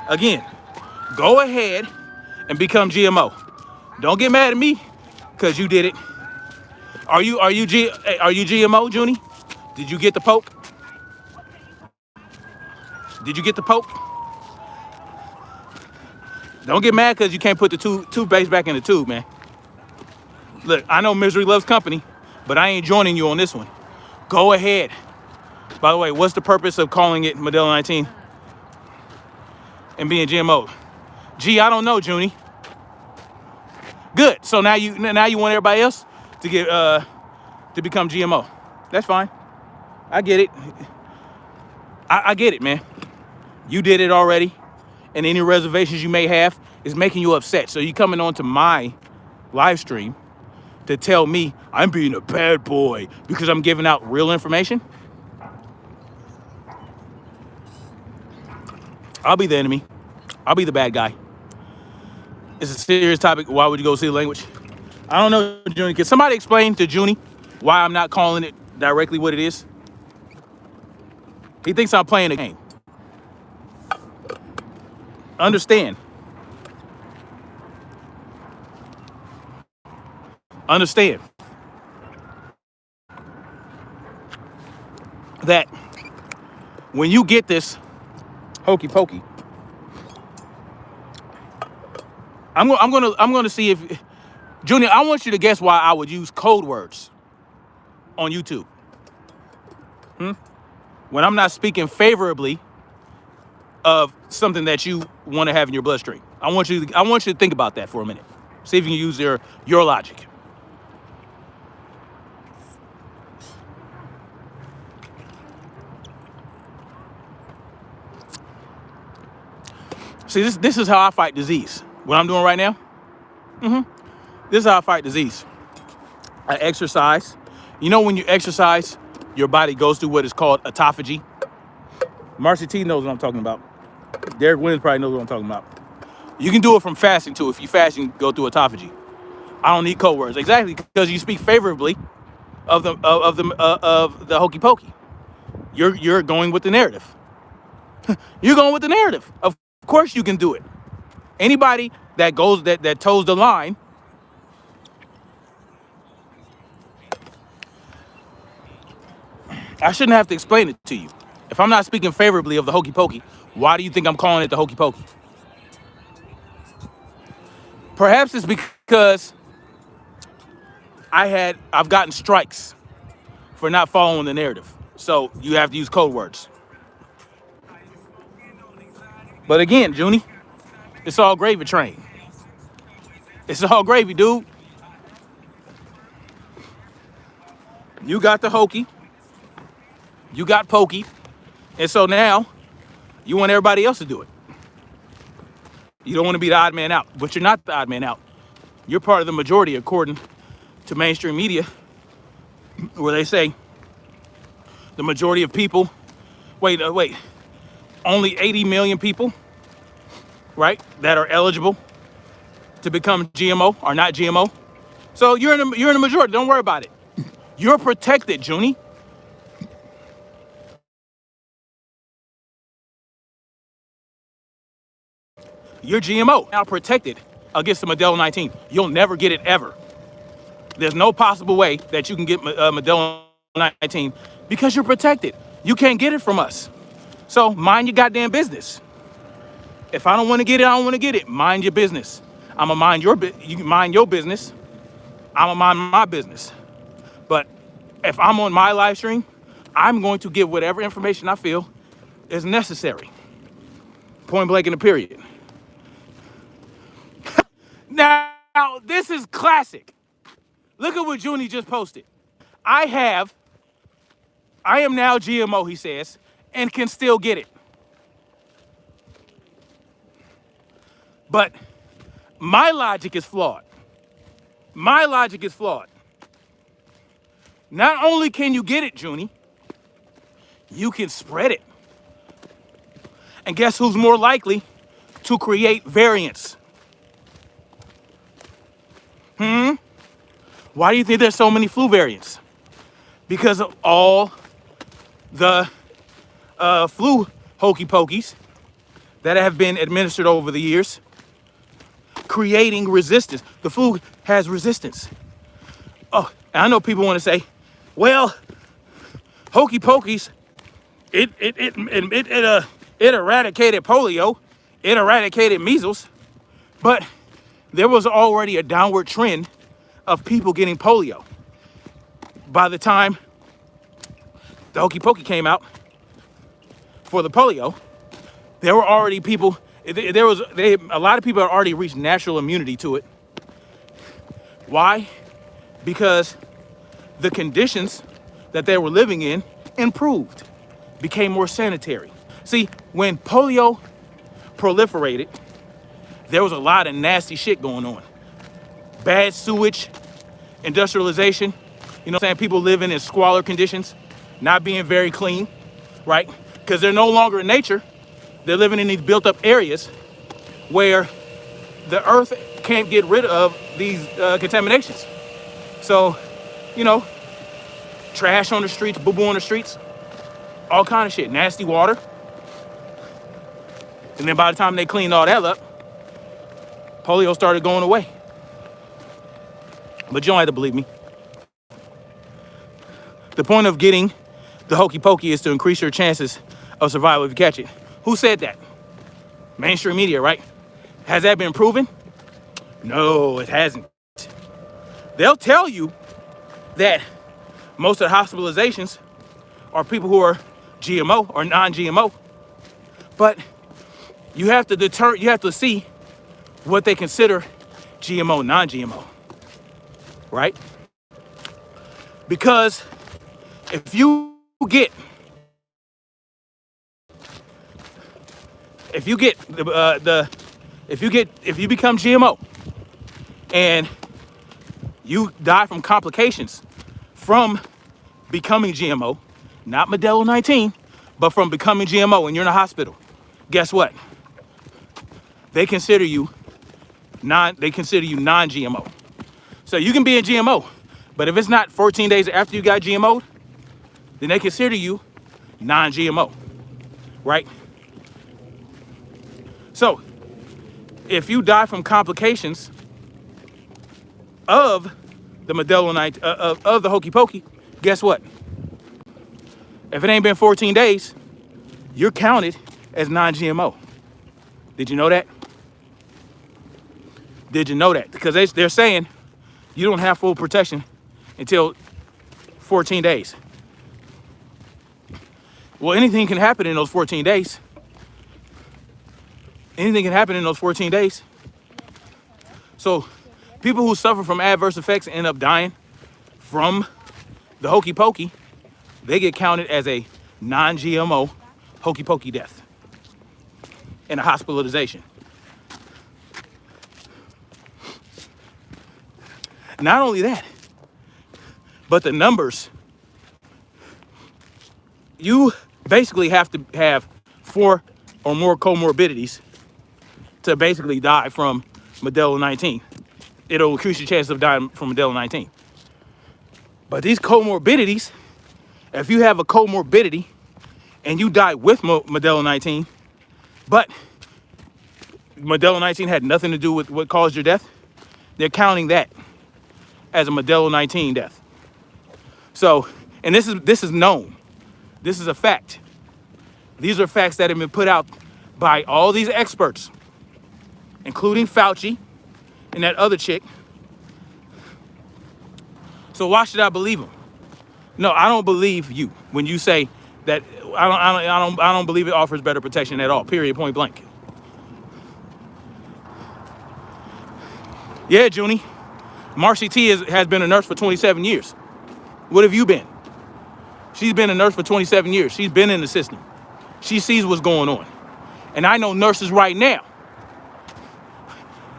Again, go ahead and become GMO. Don't get mad at me because you did it. Are you GMO, Junie? Did you get the poke? Did you get the poke? Don't get mad because you can't put the toothpaste back in the tube, man. Look, I know misery loves company, but I ain't joining you on this one. Go ahead. By the way, what's the purpose of calling it Modelo 19 and being GMO? Gee, I don't know, Junie. Good. So now you want everybody else to get to become GMO. That's fine. I get it. I get it, man. You did it already, and any reservations you may have is making you upset. So you coming on to my live stream to tell me I'm being a bad boy because I'm giving out real information? I'll be the enemy. I'll be the bad guy. It's a serious topic. Why would you go see the language? I don't know, Junie. Can somebody explain to Junie why I'm not calling it directly what it is? He thinks I'm playing a game. Understand. Understand that when you get this hokey pokey, I'm gonna see if Junior, I want you to guess why I would use code words on YouTube. When I'm not speaking favorably of something that you want to have in your bloodstream. I want you to think about that for a minute. See if you can use your logic. See, this is how I fight disease. What I'm doing right now? This is how I fight disease. I exercise. You know, when you exercise, your body goes through what is called autophagy. Marcy T knows what I'm talking about. Derek Williams probably knows what I'm talking about. You can do it from fasting too. If you fast, you can go through autophagy. I don't need code words. Exactly, because you speak favorably of the hokey pokey. You're going with the narrative. You're going with the narrative. Of course you can do it. Anybody that goes that toes the line, I shouldn't have to explain it to you. If I'm not speaking favorably of the hokey pokey, why do you think I'm calling it the hokey pokey? Perhaps it's because I've gotten strikes for not following the narrative. So you have to use code words. But again, Junie, it's all gravy train. It's all gravy, dude. You got the hokey. You got pokey. And so now you want everybody else to do it. You don't want to be the odd man out, but you're not the odd man out. You're part of the majority according to mainstream media, where they say the majority of people, only 80 million people, right, that are eligible to become GMO are not GMO. So you're in the majority. Don't worry about it. You're protected, Junie. You're GMO, now protected against the Modelo 19. You'll never get it ever. There's no possible way that you can get Modelo 19 because you're protected. You can't get it from us. So mind your goddamn business. If I don't want to get it, I don't want to get it. Mind your business. I'm going to mind you mind your business. I'm going to mind my business. But if I'm on my live stream, I'm going to give whatever information I feel is necessary. Point blank in the period. Now, this is classic. Look at what Junie just posted. I am now GMO, he says, and can still get it. But my logic is flawed. My logic is flawed. Not only can you get it, Junie, you can spread it. And guess who's more likely to create variants? Why do you think there's so many flu variants? Because of all the flu hokey pokeys that have been administered over the years, creating resistance. The flu has resistance. Oh, and I know people want to say, well, hokey pokeys, it eradicated polio, it eradicated measles, but there was already a downward trend of people getting polio. By the time the hokey pokey came out for the polio, there were already people, a lot of people had already reached natural immunity to it. Why? Because the conditions that they were living in improved, became more sanitary. See, when polio proliferated, there was a lot of nasty shit going on. Bad sewage, industrialization, you know what I'm saying? People living in squalor conditions, not being very clean, right? Because they're no longer in nature. They're living in these built up areas where the earth can't get rid of these contaminations. So, you know, trash on the streets, boo-boo on the streets, all kind of shit, nasty water. And then by the time they cleaned all that up, polio started going away. But you don't have to believe me. The point of getting the hokey pokey is to increase your chances of survival if you catch it. Who said that? Mainstream media, right? Has that been proven? No, it hasn't. They'll tell you that most of the hospitalizations are people who are GMO or non-GMO, but you have to see what they consider GMO, non-GMO, right? Because if you become GMO and you die from complications from becoming GMO, not Modelo 19, but from becoming GMO and you're in a hospital, guess what? They consider you non-GMO. So you can be a GMO, but if it's not 14 days after you got GMO'd, then they consider you non-GMO, right? So if you die from complications of the Modelo 19, of the hokey pokey, guess what? If it ain't been 14 days, you're counted as non-GMO. Did you know that? Did you know that? Because they're saying you don't have full protection until 14 days. Well, anything can happen in those 14 days. Anything can happen in those 14 days. So people who suffer from adverse effects and end up dying from the hokey pokey, they get counted as a non-GMO hokey pokey death and a hospitalization. Not only that, but the numbers, you basically have to have 4 or more comorbidities to basically die from Modelo 19. It'll increase your chance of dying from Modelo 19. But these comorbidities, if you have a comorbidity and you die with Modelo 19, but Modelo 19 had nothing to do with what caused your death, they're counting that as a Modelo 19 death. So, and this is known. This is a fact. These are facts that have been put out by all these experts, including Fauci and that other chick. So why should I believe them? No, I don't believe you when you say that. I don't believe it offers better protection at all. Period. Point blank. Yeah, Junie. Marcy T has been a nurse for 27 years. What have you been? She's been a nurse for 27 years. She's been in the system. She sees what's going on. And I know nurses right now.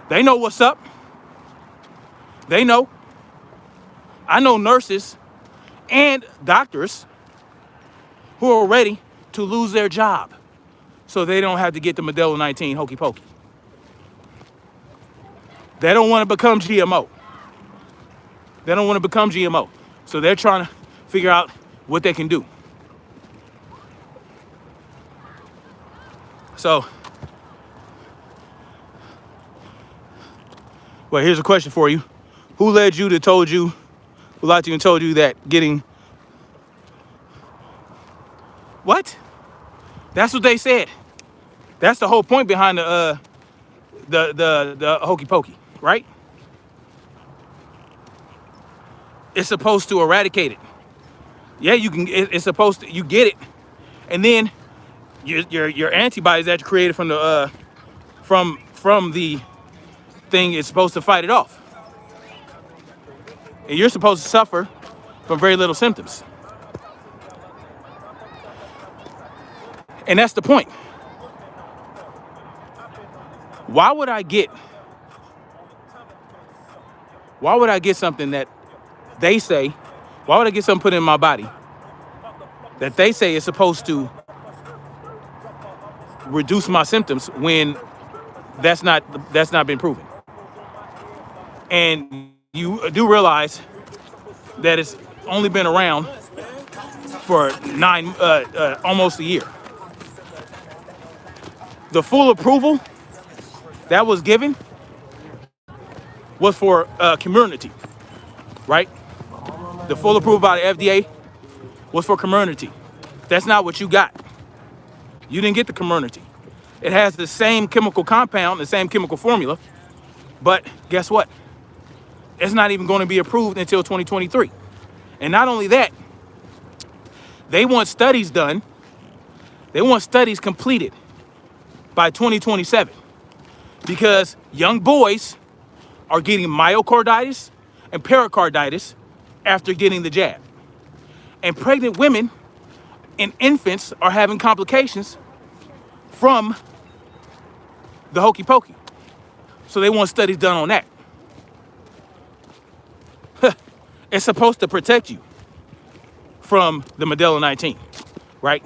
They know what's up. They know. I know nurses and doctors who are ready to lose their job so they don't have to get the Modelo 19 hokey pokey. They don't want to become GMO. They don't want to become GMO. So they're trying to figure out what they can do. So, well, here's a question for you. Who lied to you and told you that getting... What? That's what they said. That's the whole point behind the hokey pokey, right? It's supposed to eradicate it. Yeah, you can. It's supposed to. You get it, and then your antibodies that you created from the from the thing is supposed to fight it off. And you're supposed to suffer from very little symptoms. And that's the point. Why would I get something that they say, why would I get something put in my body that they say is supposed to reduce my symptoms when that's not been proven? And you do realize that it's only been around for almost a year. The full approval that was given was for community, right? The full approval by the FDA was for community. That's not what you got. You didn't get the community. It has the same chemical compound, the same chemical formula, but guess what? It's not even going to be approved until 2023. And not only that, they want studies done. They want studies completed by 2027 because young boys are getting myocarditis and pericarditis after getting the jab. And pregnant women and infants are having complications from the hokey pokey. So they want studies done on that. It's supposed to protect you from the Modelo 19, right?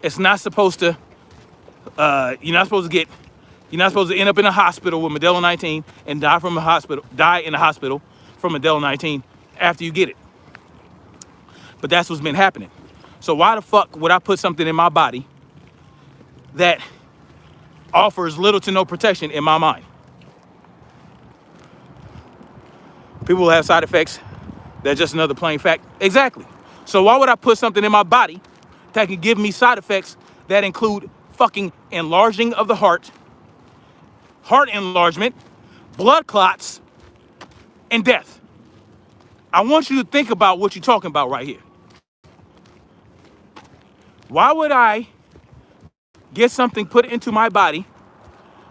It's not supposed to, you're not supposed to end up in a hospital with Modelo 19 and die in the hospital from Modelo 19 after you get it. But that's what's been happening. So why the fuck would I put something in my body that offers little to no protection in my mind? People will have side effects. That's just another plain fact. Exactly. So why would I put something in my body that can give me side effects that include fucking enlarging of the heart enlargement, blood clots, and death? I want you to think about what you're talking about right here. Why would I get something put into my body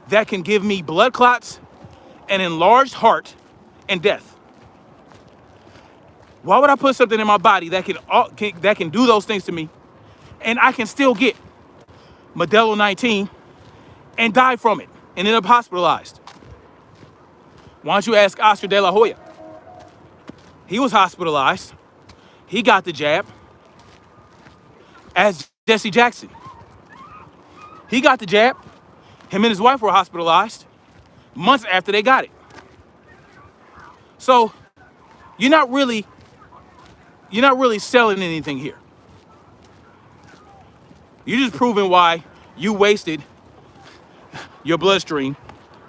that can give me blood clots, an enlarged heart, and death? Why would I put something in my body that can do those things to me, and I can still get Modelo 19 and die from it and end up hospitalized? Why don't you ask Oscar De La Hoya? He was hospitalized. He got the jab. As Jesse Jackson, he got the jab. Him and his wife were hospitalized months after they got it. So you're not really selling anything here. You're just proving why you wasted your bloodstream,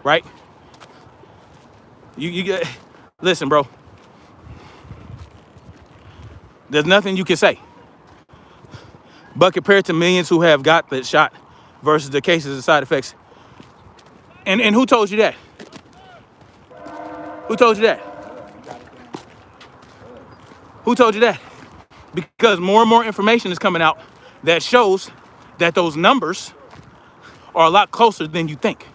right? Listen, bro. There's nothing you can say. But compared to millions who have got the shot versus the cases and side effects, and who told you that? Who told you that? Who told you that? Because more and more information is coming out that shows that those numbers are a lot closer than you think.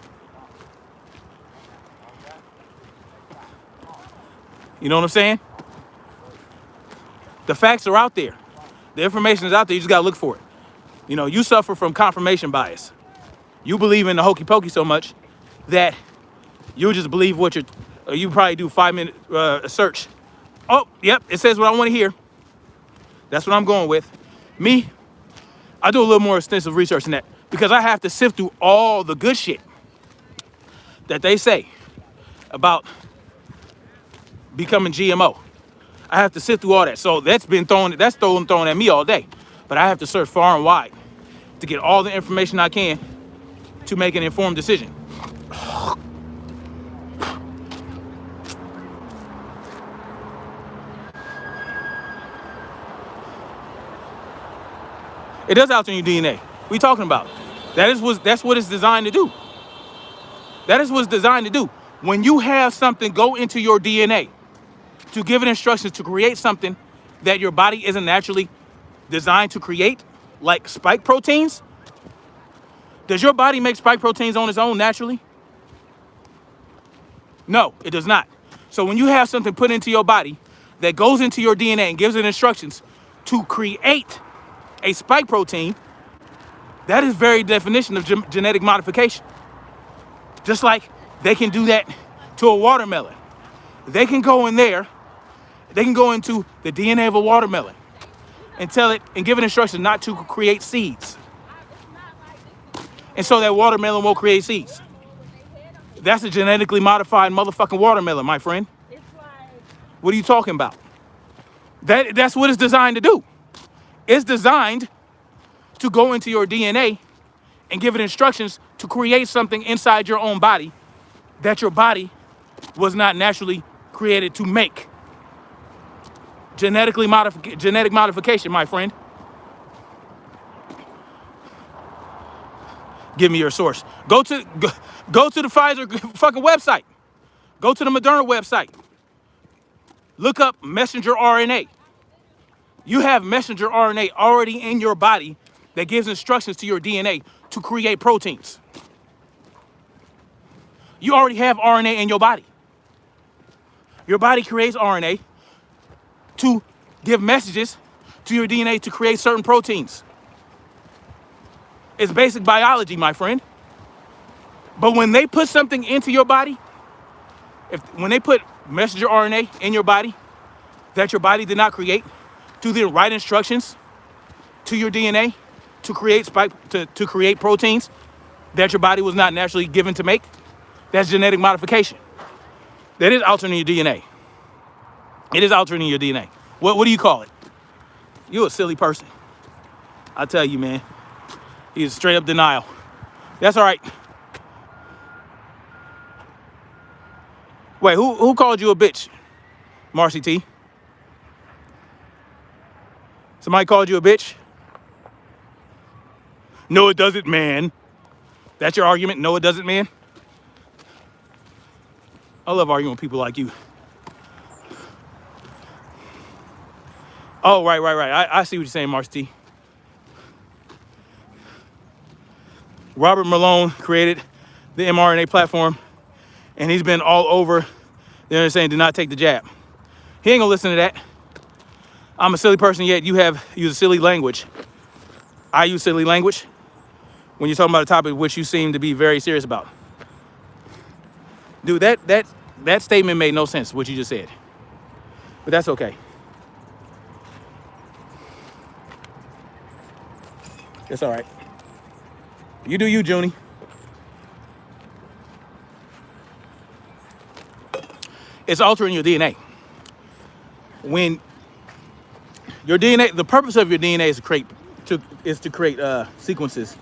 You know what I'm saying? The facts are out there. The information is out there. You just got to look for it. You know, you suffer from confirmation bias. You believe in the hokey pokey so much that you'll just believe you probably do 5-minute search. Oh, yep, it says what I want to hear. That's what I'm going with. Me, I do a little more extensive research than that because I have to sift through all the good shit that they say about becoming GMO. I have to sift through all that. So that's thrown at me all day. But I have to search far and wide to get all the information I can to make an informed decision. It does alter your DNA. What are you talking about? That's what it's designed to do. That is what it's designed to do. When you have something go into your DNA to give it instructions to create something that your body isn't naturally designed to create, like spike proteins, does your body make spike proteins on its own naturally? No, it does not. So when you have something put into your body that goes into your DNA and gives it instructions to create a spike protein, that is very definition of genetic modification. Just like they can do that to a watermelon. They can go in there, they can go into the DNA of a watermelon and tell it and give it instructions not to create seeds. And so that watermelon will create seeds. That's a genetically modified motherfucking watermelon, my friend. What are you talking about? That's what it's designed to do. It's designed to go into your DNA and give it instructions to create something inside your own body that your body was not naturally created to make. Genetic modification, my friend. Give me your source. Go to the Pfizer fucking website. Go to the Moderna website. Look up messenger RNA. You have messenger RNA already in your body that gives instructions to your DNA to create proteins. You already have RNA in your body. Your body creates RNA to give messages to your DNA to create certain proteins. It's basic biology, my friend. But when they put something into your body, when they put messenger RNA in your body that your body did not create, to the right instructions to your DNA to create to create proteins that your body was not naturally given to make, that's genetic modification. That is altering your DNA. It is altering your DNA. What do you call it? You're a silly person. I tell you, man. He's straight up denial. That's all right. Wait, who called you a bitch? Marcy T. Somebody called you a bitch? No, it doesn't, man. That's your argument? No, it doesn't, man? I love arguing with people like you. Oh, right. I see what you're saying, Marcy T. Robert Malone created the mRNA platform, and he's been all over there saying, do not take the jab. He ain't gonna listen to that. I'm a silly person, yet you have used silly language. I use silly language when you're talking about a topic which you seem to be very serious about. Dude, that statement made no sense, what you just said. But that's okay. It's all right. You do you, Junie. It's altering your DNA. When your DNA, the purpose of your DNA is to create sequences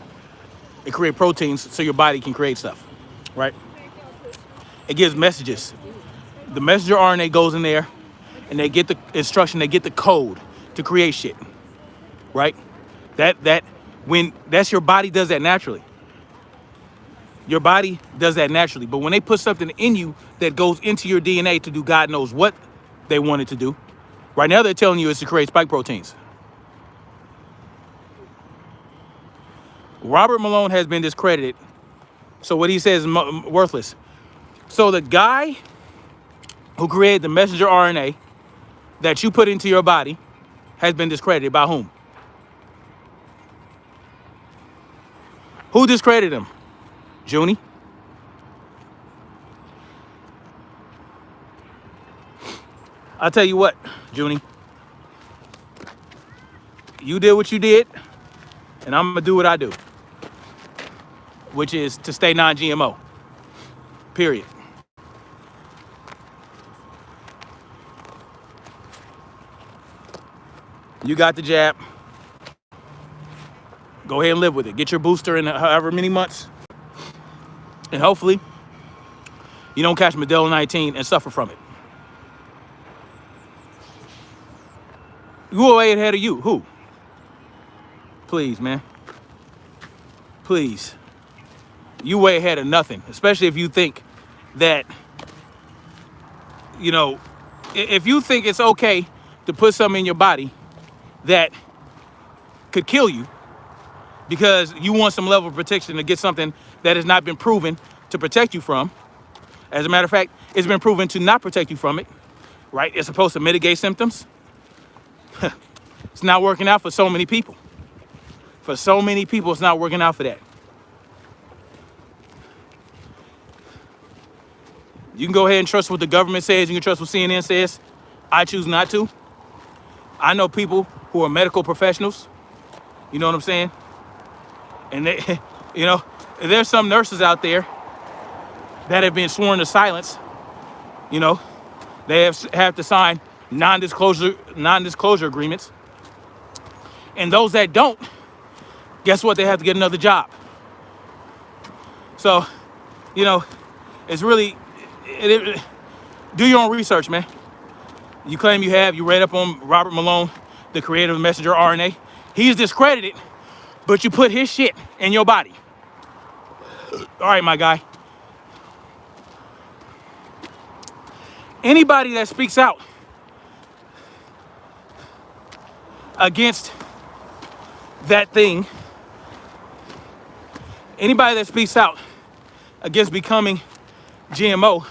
and create proteins so your body can create stuff, right? It gives messages. The messenger RNA goes in there and they get the instruction, they get the code to create shit, right? That's your body does that naturally. Your body does that naturally. But when they put something in you that goes into your DNA to do God knows what they want it to do, right now they're telling you it's to create spike proteins. Robert Malone has been discredited. So what he says is worthless. So the guy who created the messenger RNA that you put into your body has been discredited. By whom? Who discredited him? Junie? I'll tell you what, Junie. You did what you did, and I'm gonna do what I do, which is to stay non-GMO. Period. You got the jab. Go ahead and live with it. Get your booster in however many months. And hopefully, you don't catch Modelo 19 and suffer from it. Who way ahead of you? Who? Please, man. Please. You way ahead of nothing, especially if you think that, if you think it's okay to put something in your body that could kill you because you want some level of protection to get something that has not been proven to protect you from. As a matter of fact, it's been proven to not protect you from it. right? It's supposed to mitigate symptoms. It's not working out for so many people. For so many people, it's not working out for that. You can go ahead and trust what the government says. You can trust what CNN says. I choose not to. I know people who are medical professionals. You know what I'm saying? And they, you know, there's some nurses out there that have been sworn to silence. You know, they have to sign non-disclosure agreements. And those that don't, guess what? They have to get another job. So, you know, it's really, do your own research, man. You claim you read up on Robert Malone, the creator of the messenger RNA. He's discredited, but you put his shit in your body. All right, my guy. Anybody that speaks out against that thing, anybody that speaks out against becoming GMO,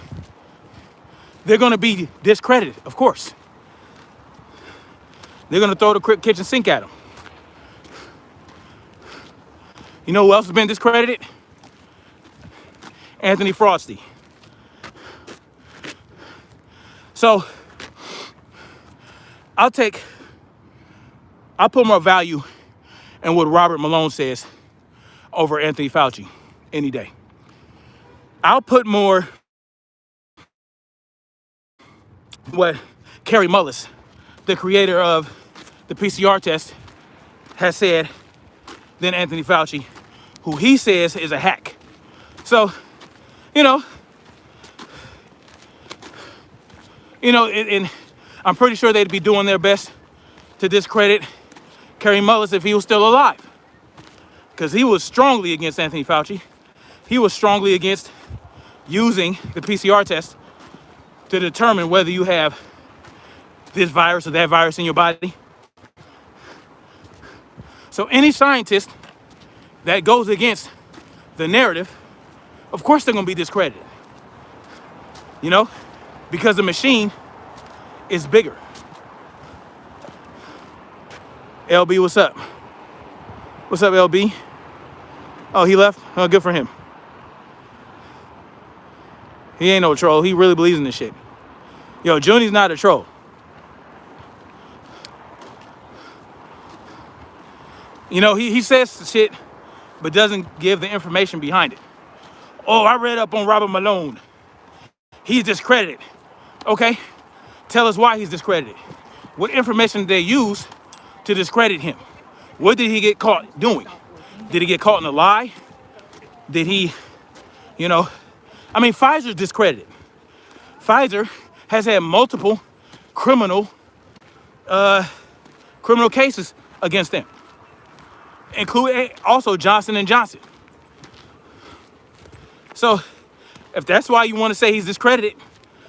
they're going to be discredited, of course. They're going to throw the kitchen sink at them. You know who else has been discredited? Anthony Frosty. So, I'll put more value in what Robert Malone says over Anthony Fauci any day. I'll put more what Carrie Mullis, the creator of the PCR test, has said than Anthony Fauci, who he says is a hack. So, and I'm pretty sure they'd be doing their best to discredit Carrie Mullis if he was still alive. Because he was strongly against Anthony Fauci. He was strongly against using the PCR test to determine whether you have this virus or that virus in your body. So any scientist that goes against the narrative, of course they're going to be discredited. Because the machine is bigger. LB, what's up? What's up, LB? Oh, he left? Oh, good for him. He ain't no troll. He really believes in this shit. Yo, Junie's not a troll. He says shit, but doesn't give the information behind it. Oh, I read up on Robert Malone. He's discredited. Okay, tell us why he's discredited. What information did they use to discredit him? What did he get caught doing? Did he get caught in a lie? Did he, Pfizer's discredited. Pfizer has had multiple criminal cases against them, including also Johnson & Johnson. So if that's why you want to say he's discredited,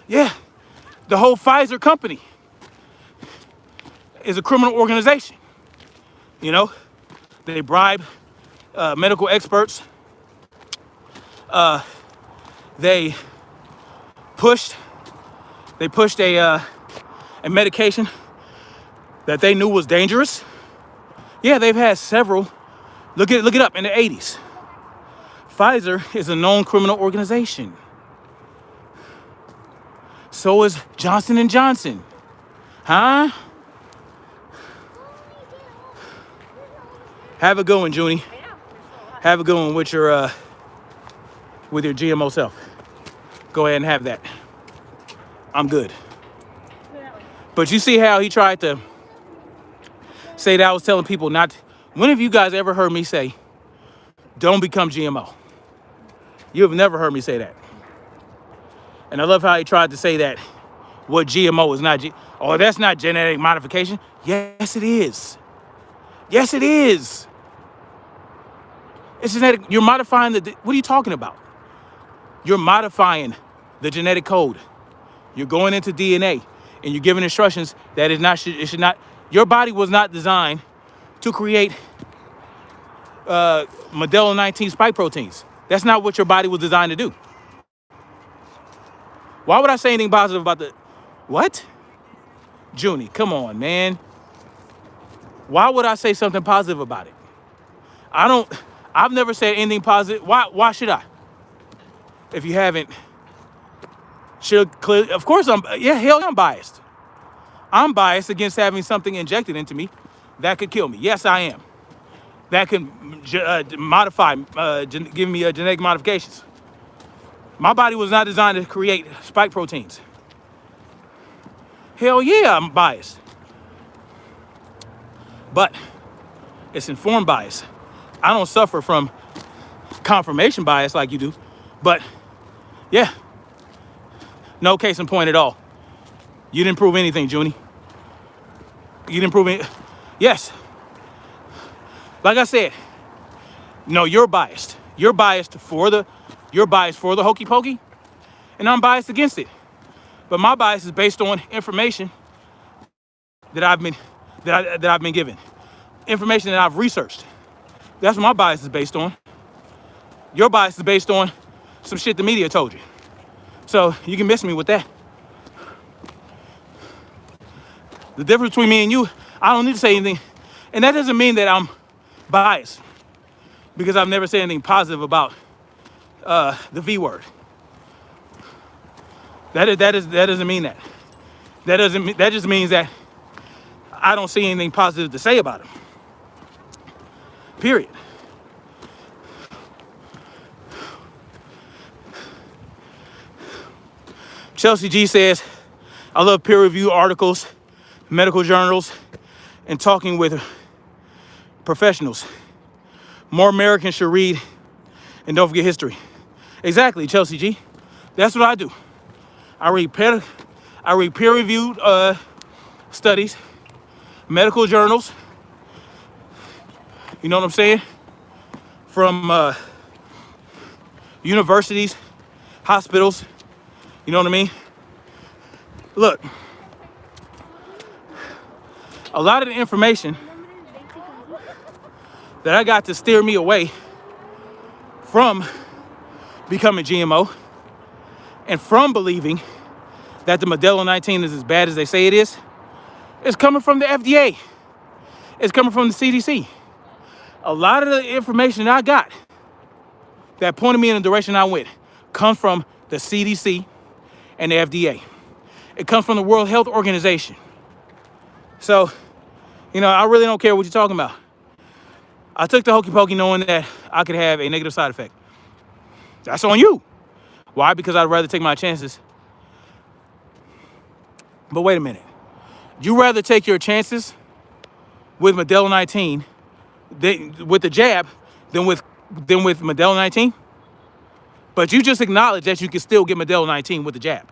yeah, the whole Pfizer company is a criminal organization. They bribe medical experts. They pushed a medication that they knew was dangerous. Yeah, they've had several. Look it up in the 80s. Pfizer is a known criminal organization. So is Johnson & Johnson. Huh? Have a good one, Junie. Have a good one with your GMO self. Go ahead and have that. I'm good. But you see how he tried to say that I was telling people not to. When have you guys ever heard me say, don't become GMO? You have never heard me say that. And I love how he tried to say that what GMO is not. Oh, that's not genetic modification. Yes, it is. Yes, it is. It's genetic. You're modifying what are you talking about? You're modifying the genetic code. You're going into DNA and you're giving instructions that it should not. Your body was not designed to create Modelo 19 spike proteins. That's not what your body was designed to do. Why would I say anything positive about what? Junie, come on, man. Why would I say something positive about it? I've never said anything positive. Why should I? If you haven't, of course hell yeah, I'm biased. I'm biased against having something injected into me that could kill me. Yes, I am. That can modify, give me genetic modifications. My body was not designed to create spike proteins. Hell yeah, I'm biased. But it's informed bias. I don't suffer from confirmation bias like you do. But yeah, no case in point at all. You didn't prove anything, Junie. You didn't prove it. Yes. Like I said, no, you're biased. You're biased for the hokey pokey, and I'm biased against it. But my bias is based on information that I've been given, information that I've researched. That's what my bias is based on. Your bias is based on some shit the media told you. So you can miss me with that. The difference between me and you, I don't need to say anything. And that doesn't mean that I'm biased, because I've never said anything positive about the V word. That doesn't mean that. That just means that I don't see anything positive to say about him. Period. Chelsea G says, I love peer-reviewed articles, medical journals, and talking with professionals. More Americans should read and don't forget history. Exactly, Chelsea G. That's what I do. I read peer-reviewed studies, medical journals. You know what I'm saying? From universities, hospitals. You know what I mean? Look, a lot of the information that I got to steer me away from becoming GMO and from believing that the Modelo 19 is as bad as they say it is coming from the FDA. It's coming from the CDC. A lot of the information I got that pointed me in the direction I went comes from the CDC and the FDA. It comes from the World Health Organization. So, I really don't care what you're talking about. I took the hokey pokey knowing that I could have a negative side effect. That's on you. Why? Because I'd rather take my chances. But wait a minute. You rather take your chances with Modelo 19 with the jab than with Modelo 19? But you just acknowledge that you can still get Modelo 19 with the jab.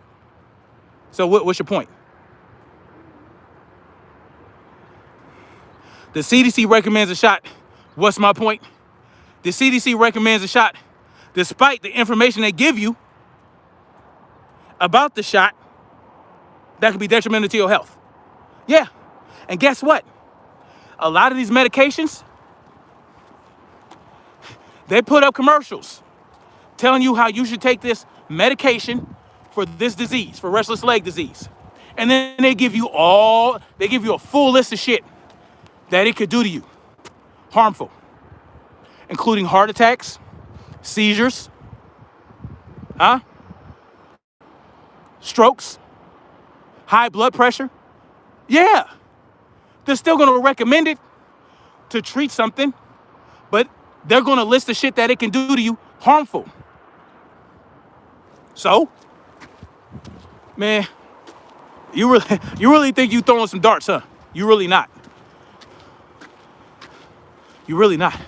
So what's your point? The CDC recommends a shot. What's my point? The CDC recommends a shot despite the information they give you about the shot that could be detrimental to your health. Yeah. And guess what? A lot of these medications, they put up commercials telling you how you should take this medication for this disease, for restless leg disease. And then they give you a full list of shit that it could do to you. Harmful. Including heart attacks, seizures, strokes, high blood pressure. Yeah. They're still going to recommend it to treat something, but they're going to list the shit that it can do to you harmful. So, man, you really think you throwing some darts, huh? You really not. You really not.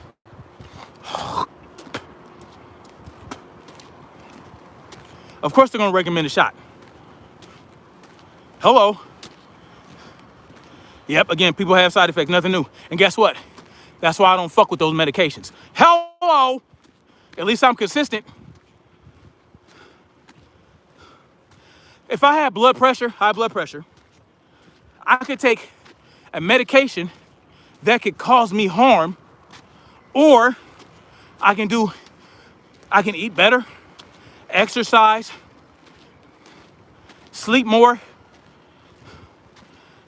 Of course they're going to recommend a shot. Hello. Yep, again, people have side effects, nothing new. And guess what? That's why I don't fuck with those medications. Hello. At least I'm consistent. If I had high blood pressure, I could take a medication that could cause me harm, or I can eat better, exercise, sleep more,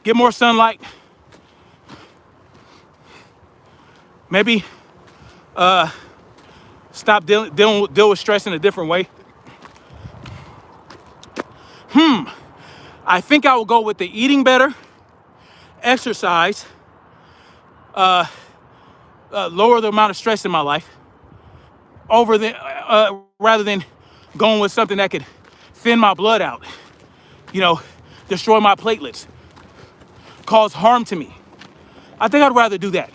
get more sunlight. Maybe stop deal with stress in a different way. I think I will go with the eating better, exercise, lower the amount of stress in my life, rather than going with something that could thin my blood out, destroy my platelets, cause harm to me. I think I'd rather do that.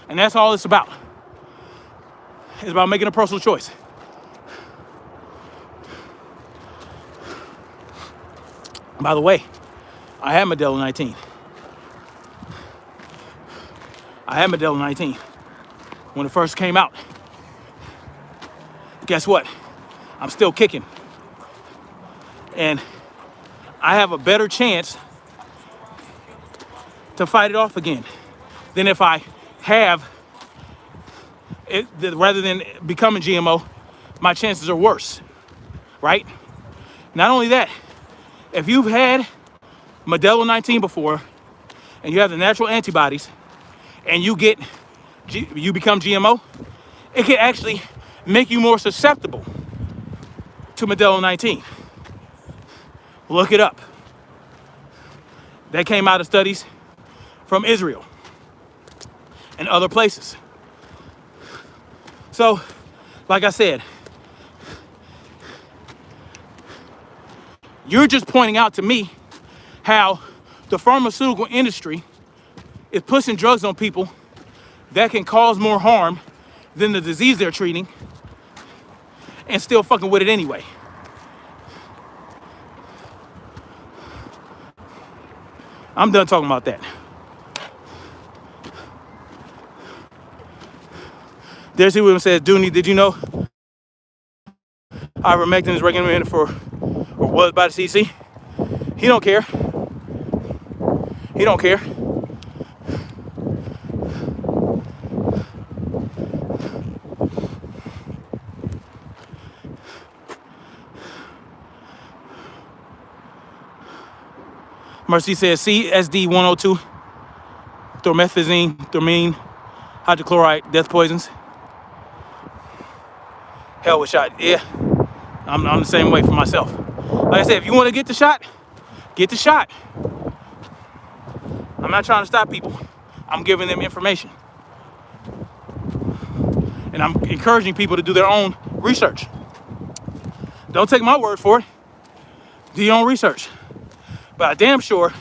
And that's all it's about. It's about making a personal choice. By the way, I had Modelo 19. I had Modelo 19 when it first came out. Guess what? I'm still kicking. And I have a better chance to fight it off again than if I have it, rather than becoming GMO, my chances are worse, right? Not only that, if you've had Modelo 19 before and you have the natural antibodies and you become GMO, it can actually make you more susceptible to Modelo 19. Look it up. That came out of studies from Israel and other places. So, like I said, you're just pointing out to me how the pharmaceutical industry is pushing drugs on people that can cause more harm than the disease they're treating and still fucking with it anyway. I'm done talking about that. There's who says, Dooney, did you know ivermectin is recommended for, or was by the CDC? He don't care. He don't care. Mercy says CSD 102, thormethazine, thormine, hydrochloride, death poisons. Hell with shot. Yeah, I'm the same way for myself. Like I said, if you want to get the shot, get the shot. I'm not trying to stop people. I'm giving them information. And I'm encouraging people to do their own research. Don't take my word for it. Do your own research. But I damn sure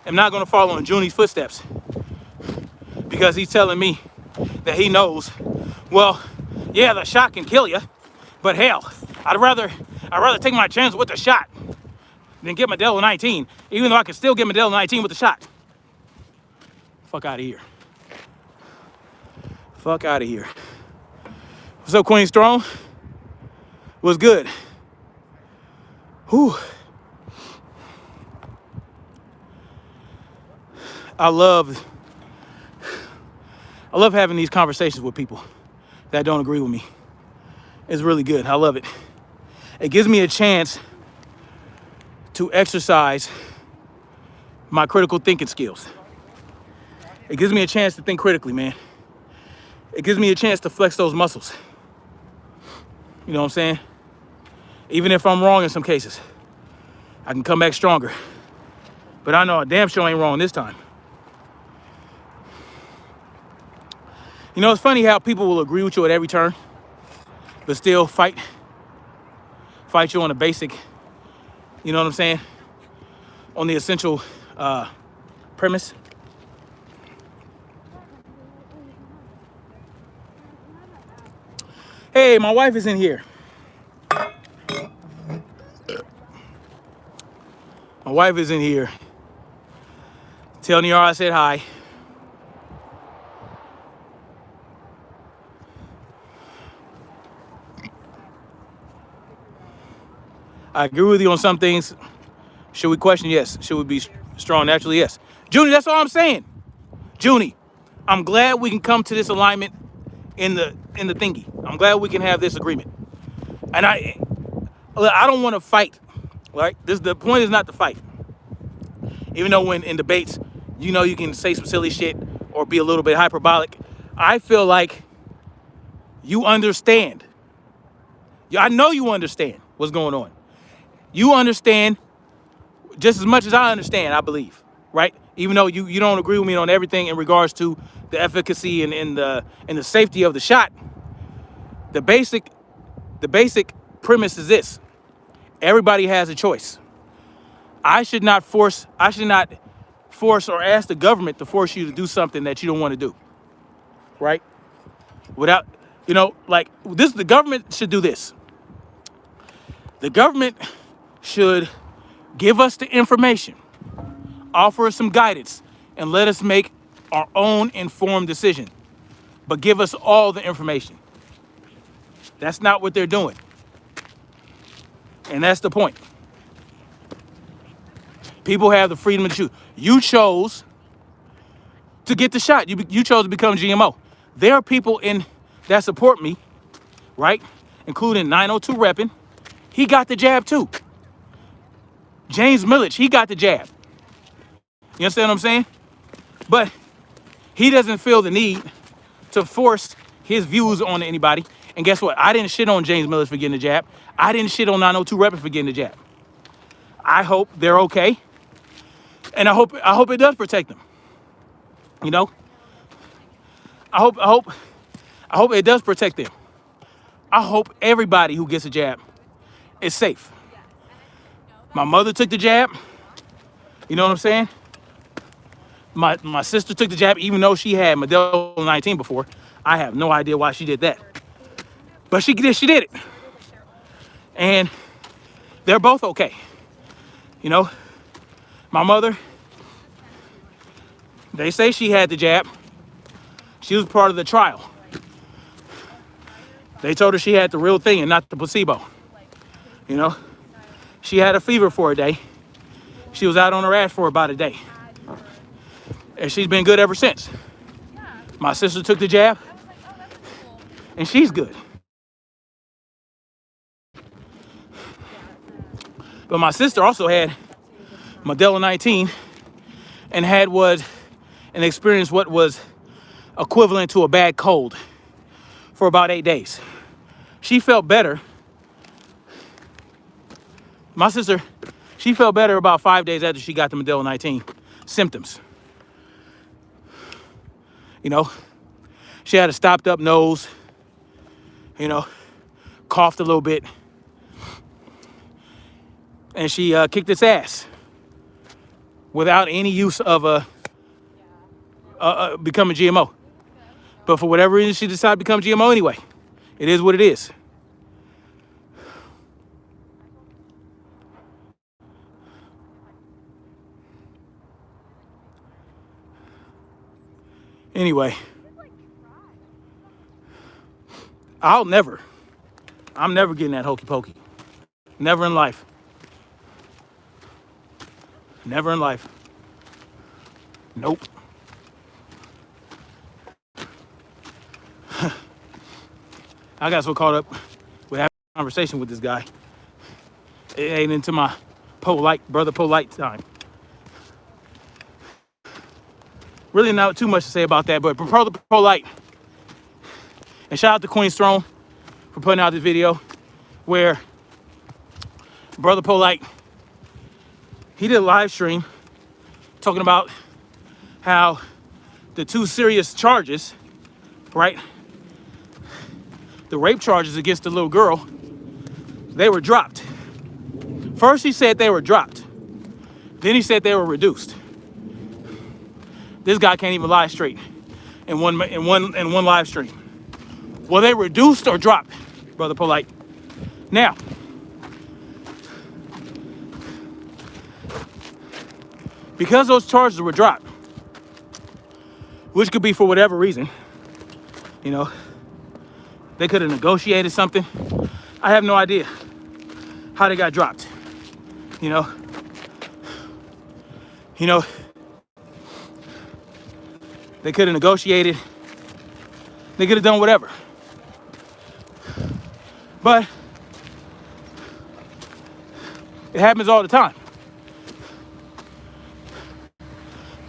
am not going to follow in Junie's footsteps because he's telling me that he knows, well, yeah, the shot can kill you, but hell, I'd rather take my chance with the shot than get Modelo 19, even though I can still get Modelo 19 with the shot. Fuck out of here. Fuck out of here. What's up, Queen Strong? What's good? Whew. I love having these conversations with people that don't agree with me. It's really good. I love it. It gives me a chance to exercise my critical thinking skills. It gives me a chance to think critically, man. It gives me a chance to flex those muscles. You know what I'm saying? Even if I'm wrong in some cases, I can come back stronger. But I know I damn sure ain't wrong this time. You know, it's funny how people will agree with you at every turn, but still fight you on a basic, you know what I'm saying? On the essential premise. Hey, my wife is in here. My wife is in here. Tell Niara I said hi. I agree with you on some things. Should we question? Yes. Should we be strong naturally? Yes. Junie, that's all I'm saying. Junie, I'm glad we can come to this alignment in the thingy. I'm glad we can have this agreement. And I don't want to fight. Right? The point is not to fight. Even though when in debates, you can say some silly shit or be a little bit hyperbolic, I feel like you understand. I know you understand what's going on. You understand just as much as I understand, I believe, right? Even though you don't agree with me on everything in regards to the efficacy and the safety of the shot, the basic premise is this: everybody has a choice. I should not force or ask the government to force you to do something that you don't want to do, right? Without, like this, the government should do this. The government should give us the information, offer us some guidance, and let us make our own informed decision. But give us all the information. That's not what they're doing. And that's the point. People have the freedom to choose. You chose to get the shot. You chose to become GMO. There are people that support me, right? Including 902 Reppin'. He got the jab too. James Millich, he got the jab. You understand what I'm saying? But he doesn't feel the need to force his views on anybody. And guess what? I didn't shit on James Millich for getting the jab. I didn't shit on 902 Reppin' for getting the jab. I hope they're okay. And I hope it does protect them. I hope it does protect them. I hope everybody who gets a jab is safe. My mother took the jab. You know what I'm saying? My sister took the jab, even though she had Modelo 19 before. I have no idea why she did that. But she did it. And they're both okay. My mother, they say she had the jab. She was part of the trial. They told her she had the real thing and not the placebo. She had a fever for a day. She was out on her ass for about a day. And she's been good ever since. My sister took the jab, and she's good. But my sister also had Modelo 19 and experienced what was equivalent to a bad cold for about 8 days. She felt better. My sister, she felt better about 5 days after she got the Modelo 19 symptoms. She had a stopped up nose, coughed a little bit, and she kicked its ass without any use of becoming GMO. But for whatever reason, she decided to become GMO anyway. It is what it is. Anyway, I'm never getting that hokey pokey. Never in life. Never in life. Nope. I got so caught up with having a conversation with this guy. It ain't into my brother polite time. Really not too much to say about that, but brother polite. And shout out to Queen's Throne for putting out this video where brother polite, he did a live stream talking about how the two serious charges, right? The rape charges against the little girl, they were dropped. First he said they were dropped. Then he said they were reduced. This guy can't even lie straight in one live stream. Well, they reduced or dropped, brother polite. Now, because those charges were dropped, which could be for whatever reason, they could have negotiated something. I have no idea how they got dropped. They could have negotiated. They could have done whatever. But it happens all the time.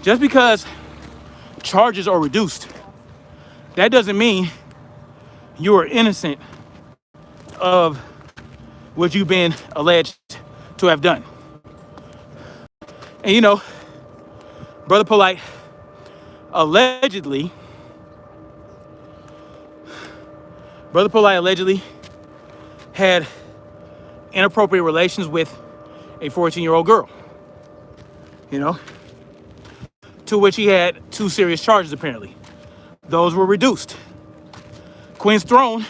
Just because charges are reduced, that doesn't mean you are innocent of what you've been alleged to have done. And you know, Brother Polite allegedly had inappropriate relations with a 14-year-old girl, you know, to which he had 2 serious charges apparently. Those were reduced. Queen's Throne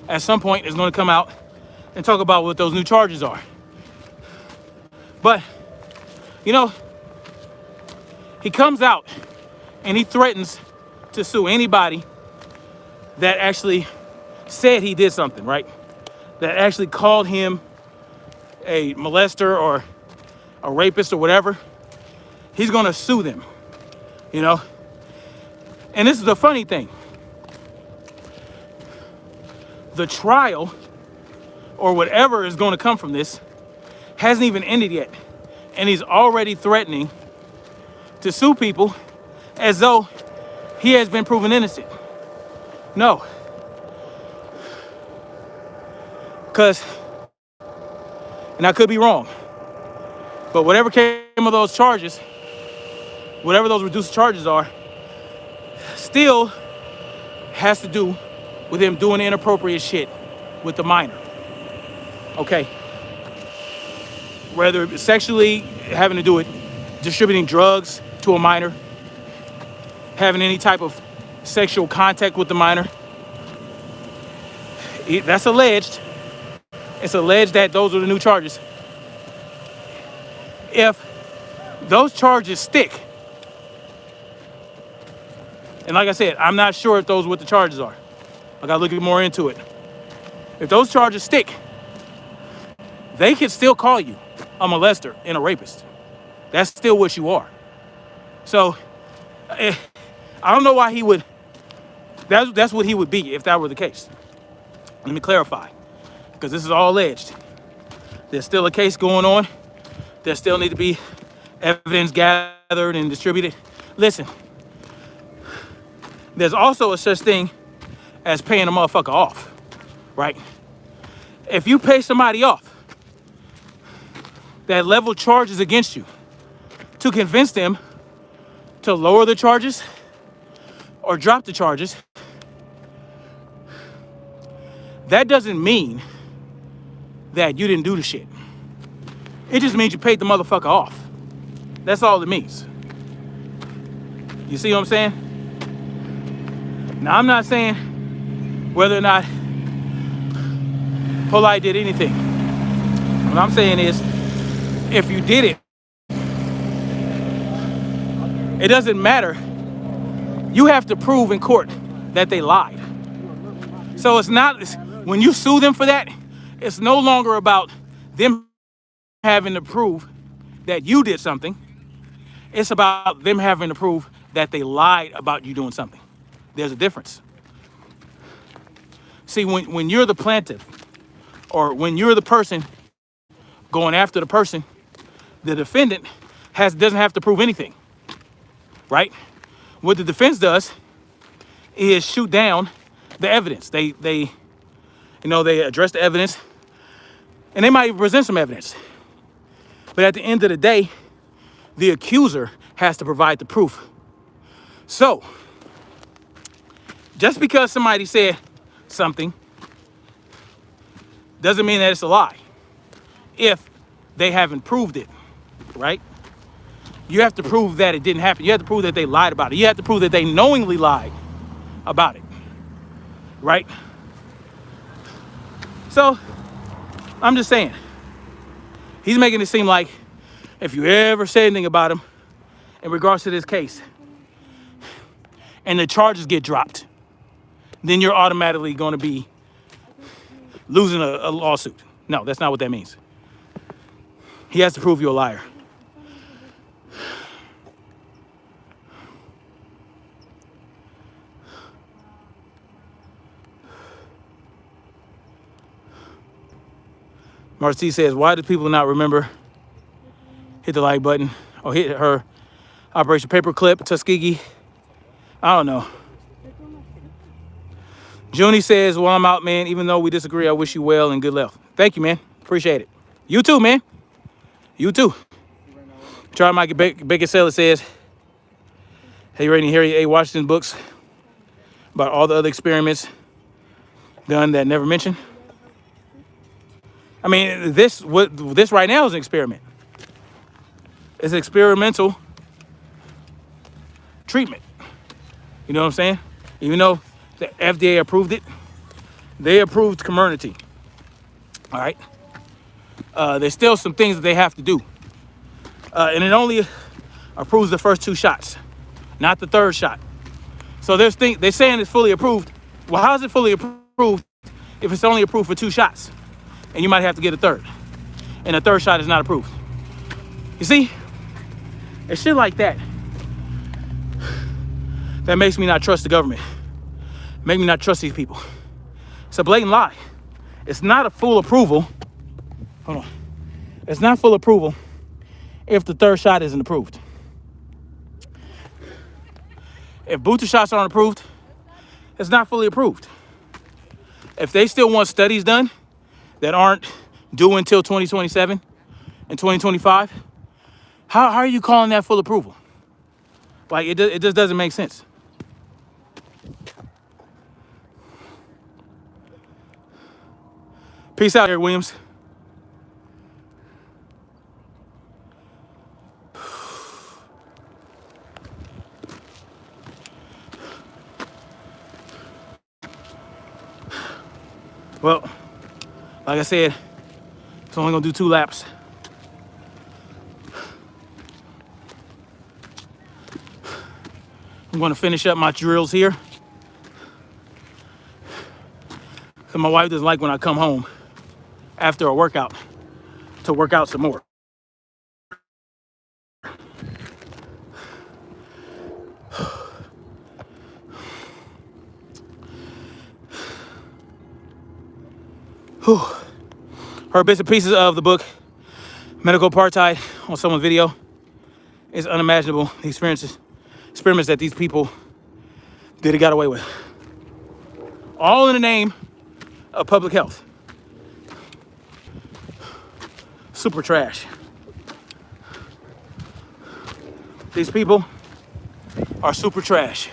at some point is going to come out and talk about what those new charges are. But, you know, he comes out and he threatens to sue anybody that actually said he did something, right? That actually called him a molester or a rapist or whatever. He's gonna sue them, you know? And this is the funny thing. The trial or whatever is gonna come from this hasn't even ended yet. And he's already threatening to sue people as though he has been proven innocent. No. Because, and I could be wrong, but whatever came of those charges, whatever those reduced charges are, still has to do with him doing inappropriate shit with the minor. Okay. Whether sexually, having to do with distributing drugs to a minor, having any type of sexual contact with the minor, that's alleged. It's alleged that those are the new charges. If those charges stick, and like I said, I'm not sure if those are what the charges are. I gotta look more into it. If those charges stick, they could still call you a molester and a rapist. That's still what you are. So, I don't know why he would, that's what he would be if that were the case. Let me clarify, because this is all alleged. There's still a case going on. There still need to be evidence gathered and distributed. Listen, there's also a such thing as paying a motherfucker off, right? If you pay somebody off that level charges against you to convince them to lower the charges or drop the charges, that doesn't mean that you didn't do the shit. It just means you paid the motherfucker off. That's all it means. You see what I'm saying? Now, I'm not saying whether or not Polite did anything. What I'm saying is, if you did it, it doesn't matter. You have to prove in court that they lied. So it's not, when you sue them for that, it's no longer about them having to prove that you did something. It's about them having to prove that they lied about you doing something. There's a difference. See, when you're the plaintiff, or when you're the person going after the person, the defendant doesn't have to prove anything, right? What the defense does is shoot down the evidence. They address the evidence, and they might even present some evidence. But at the end of the day, the accuser has to provide the proof. So, just because somebody said something doesn't mean that it's a lie if they haven't proved it, right? You have to prove that it didn't happen. You have to prove that they lied about it. You have to prove that they knowingly lied about it, right? So, I'm just saying, he's making it seem like if you ever say anything about him in regards to this case and the charges get dropped, then you're automatically going to be losing a lawsuit. No, that's not what that means. He has to prove you're a liar. Marcy says, why do people not remember? Hit the like button or hit her Operation Paperclip, Tuskegee. I don't know. Junie says, well, I'm out, man. Even though we disagree, I wish you well and good health. Thank you, man. Appreciate it. You too, man. You too. Charlie Mike Bacon Seller says, hey, you ready to hear A. Washington books about all the other experiments done that never mentioned? I mean, this right now is an experiment. It's experimental treatment. You know what I'm saying? Even though the FDA approved it, they approved Comirnaty. All right. There's still some things that they have to do. And it only approves the first 2 shots, not the 3rd shot. So they're saying it's fully approved. Well, how is it fully approved if it's only approved for 2 shots? And you might have to get a 3rd. And a 3rd shot is not approved. You see? It's shit like that that makes me not trust the government. Make me not trust these people. It's a blatant lie. It's not a full approval. Hold on. It's not full approval if the 3rd shot isn't approved. If booster shots aren't approved, it's not fully approved. If they still want studies done that aren't due until 2027 and 2025, how are you calling that full approval? Like, it just doesn't make sense. Peace out, Eric Williams. Well, like I said, it's only gonna do 2 laps. I'm gonna finish up my drills here. Cause my wife doesn't like when I come home after a workout to work out some more. Heard bits and pieces of the book Medical Apartheid on someone's video. It's unimaginable, the experiments that these people did and got away with. All in the name of public health. Super trash. These people are super trash.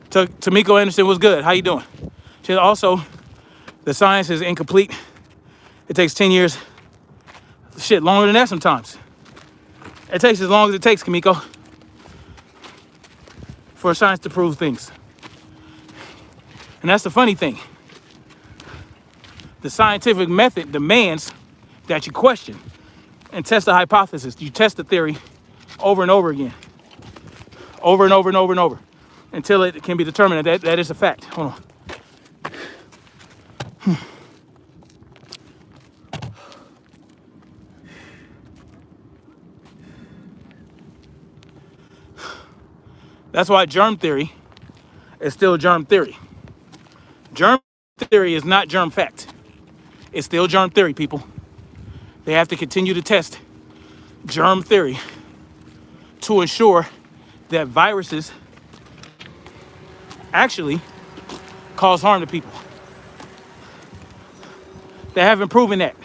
Tamiko Anderson was good. How you doing? She said also, the science is incomplete. It takes 10 years. Shit, longer than that sometimes. It takes as long as it takes, Kamiko, for science to prove things. And that's the funny thing. The scientific method demands that you question and test the hypothesis. You test the theory over and over again. Over and over and over and over. Until it can be determined that is a fact. Hold on. That's why germ theory is still germ theory. Germ theory is not germ fact. It's still germ theory, people. They have to continue to test germ theory to ensure that viruses actually cause harm to people. They haven't proven that.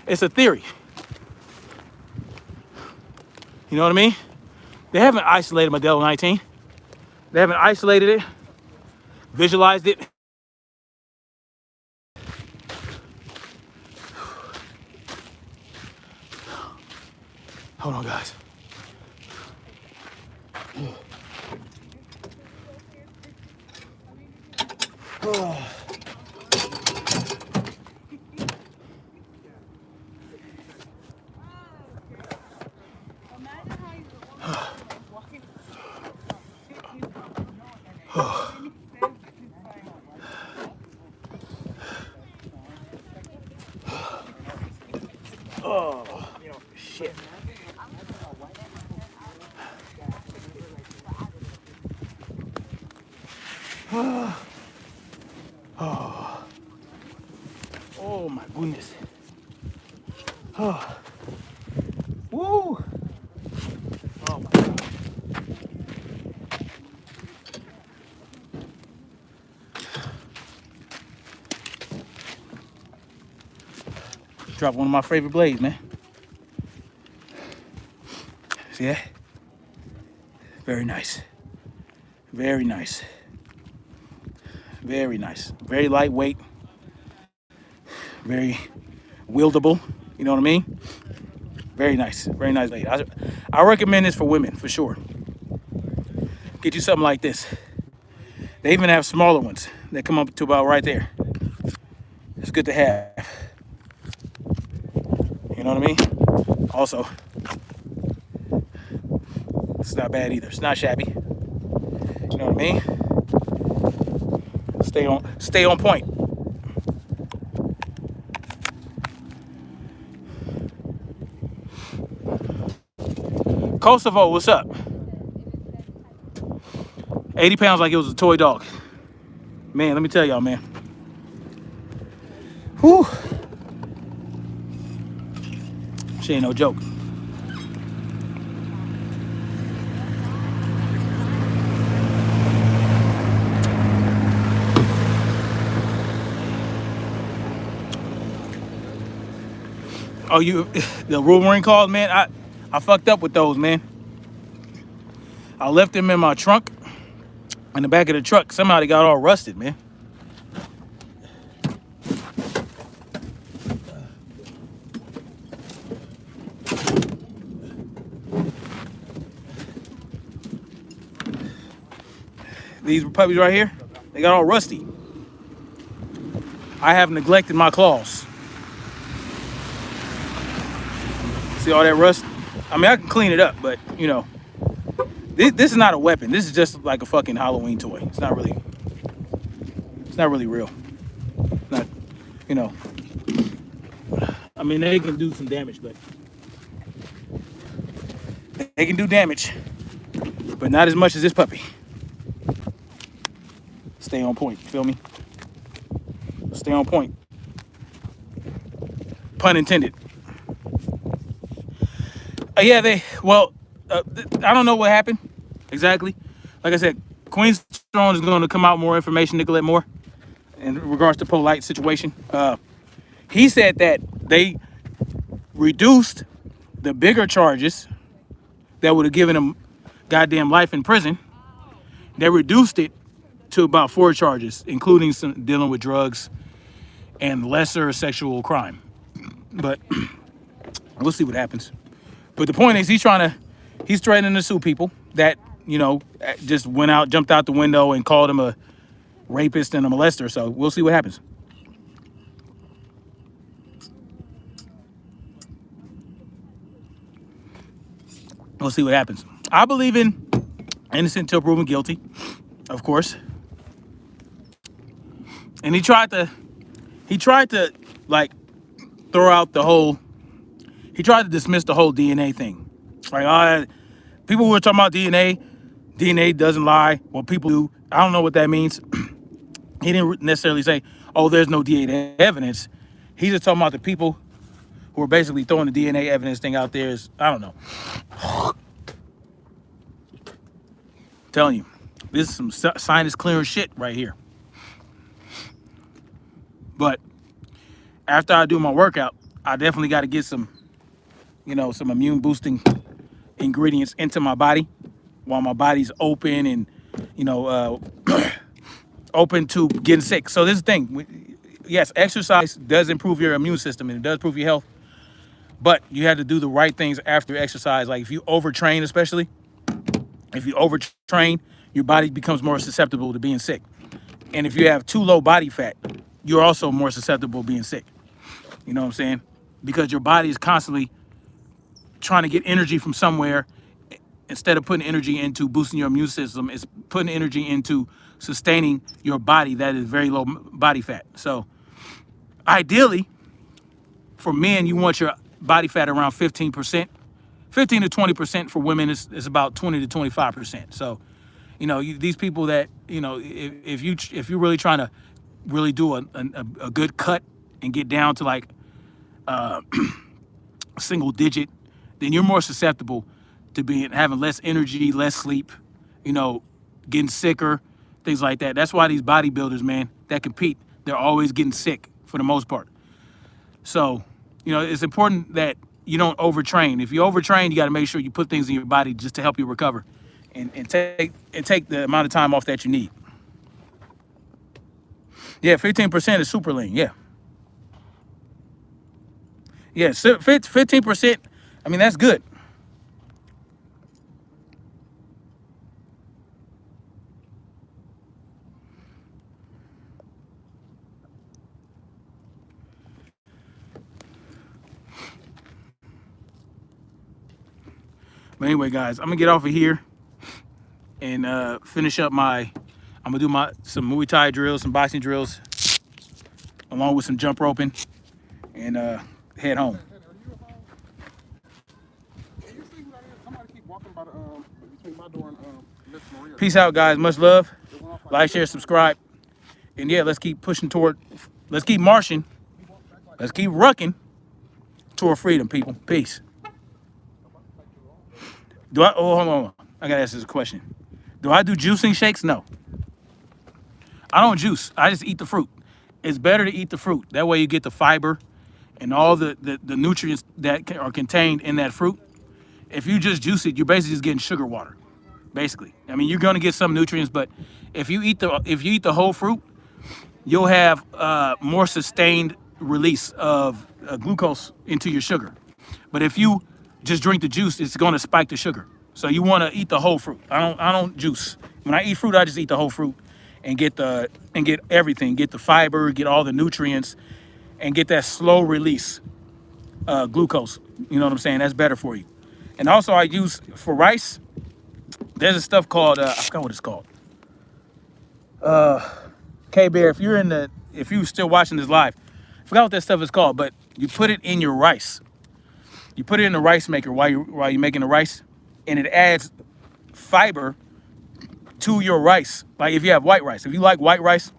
It's a theory. You know what I mean? They haven't isolated Modelo 19. They haven't isolated it, visualized it. Hold on, guys. Oh. Oh, shit. Oh. Oh my goodness. Oh. Woo. Oh my God. Drop one of my favorite blades, man. See that? Very nice. Very nice. Very nice. Very lightweight. Very wieldable. You know what I mean? Very nice. Very nice blade. I recommend this for women for sure. Get you something like this. They even have smaller ones that come up to about right there. It's good to have. You know what I mean? Also, it's not bad either. It's not shabby. You know what I mean? Stay on point. Kosovo, what's up? 80 pounds like it was a toy dog. Man, let me tell y'all, man. Whew. She ain't no joke. Oh, the Wolverine calls, man. I fucked up with those, man. I left them in my trunk, in the back of the truck. Somehow they got all rusted, man. These puppies right here, they got all rusty. I have neglected my claws. See all that rust? I mean, I can clean it up, but you know, this is not a weapon. This is just like a fucking Halloween toy. It's not really real. Not, you know. I mean, they can do some damage, but they can do damage, but not as much as this puppy. Stay on point, you feel me? Stay on point. Pun intended. Yeah, I don't know what happened exactly. Like I said, Queen Strong is going to come out more information, Nicolette Moore, in regards to Polite's situation. He said that they reduced the bigger charges that would have given him goddamn life in prison. They reduced it to about 4 charges, including some dealing with drugs and lesser sexual crime. But we'll see what happens. But the point is, he's threatening to sue people that, you know, just jumped out the window and called him a rapist and a molester. So we'll see what happens. We'll see what happens. I believe in innocent until proven guilty, of course. And he tried to like throw out the whole. He tried to dismiss the whole DNA thing. Like, people were talking about DNA. DNA doesn't lie. Well, people do. I don't know what that means. He didn't necessarily say, oh, there's no DNA evidence. He's just talking about the people who are basically throwing the DNA evidence thing out there. I don't know. I'm telling you, this is some sinus clearing shit right here. But after I do my workout, I definitely got to get some immune boosting ingredients into my body while my body's open and, open to getting sick. So this is the thing. Yes, exercise does improve your immune system and it does improve your health. But you have to do the right things after exercise. Like if you overtrain, especially, if you overtrain, your body becomes more susceptible to being sick. And if you have too low body fat, you're also more susceptible to being sick. You know what I'm saying? Because your body is constantly trying to get energy from somewhere. Instead of putting energy into boosting your immune system, it's putting energy into sustaining your body that is very low body fat. So ideally, for men, you want your body fat around 15%. 15 to 20%. For women is about 20 to 25%. So, these people that, if you're really trying to really do a good cut and get down to like single digit, then you're more susceptible to being having less energy, less sleep, you know, getting sicker, things like that. That's why these bodybuilders, man, that compete, they're always getting sick for the most part. So, you know, it's important that you don't overtrain. If you overtrain, you got to make sure you put things in your body just to help you recover, and take the amount of time off that you need. Yeah, 15% is super lean. Yeah, yeah, 15%. I mean, that's good. But anyway, guys, I'm gonna get off of here and finish up my. I'm gonna do some Muay Thai drills, some boxing drills, along with some jump roping, and head home. Peace out, guys. Much love. Like, share, subscribe, and yeah, let's keep pushing toward. Let's keep marching. Let's keep rucking toward freedom, people. Peace. Do I? Oh, hold on. I gotta ask this question. Do I do juicing shakes? No. I don't juice. I just eat the fruit. It's better to eat the fruit. That way you get the fiber and all the nutrients that are contained in that fruit. If you just juice it, you're basically just getting sugar water. Basically, I mean, you're gonna get some nutrients, but if you eat the whole fruit, you'll have more sustained release of glucose into your sugar. But if you just drink the juice, it's gonna spike the sugar. So you want to eat the whole fruit. I don't juice. When I eat fruit, I just eat the whole fruit and get everything, get the fiber, get all the nutrients, and get that slow release glucose. You know what I'm saying? That's better for you. And also, I use for rice. There's a stuff called I forgot what it's called. K-Bear, if you're still watching this live, I forgot what that stuff is called, but you put it in your rice. You put it in the rice maker while you're making the rice, and it adds fiber to your rice. Like if you have white rice, if you like white rice,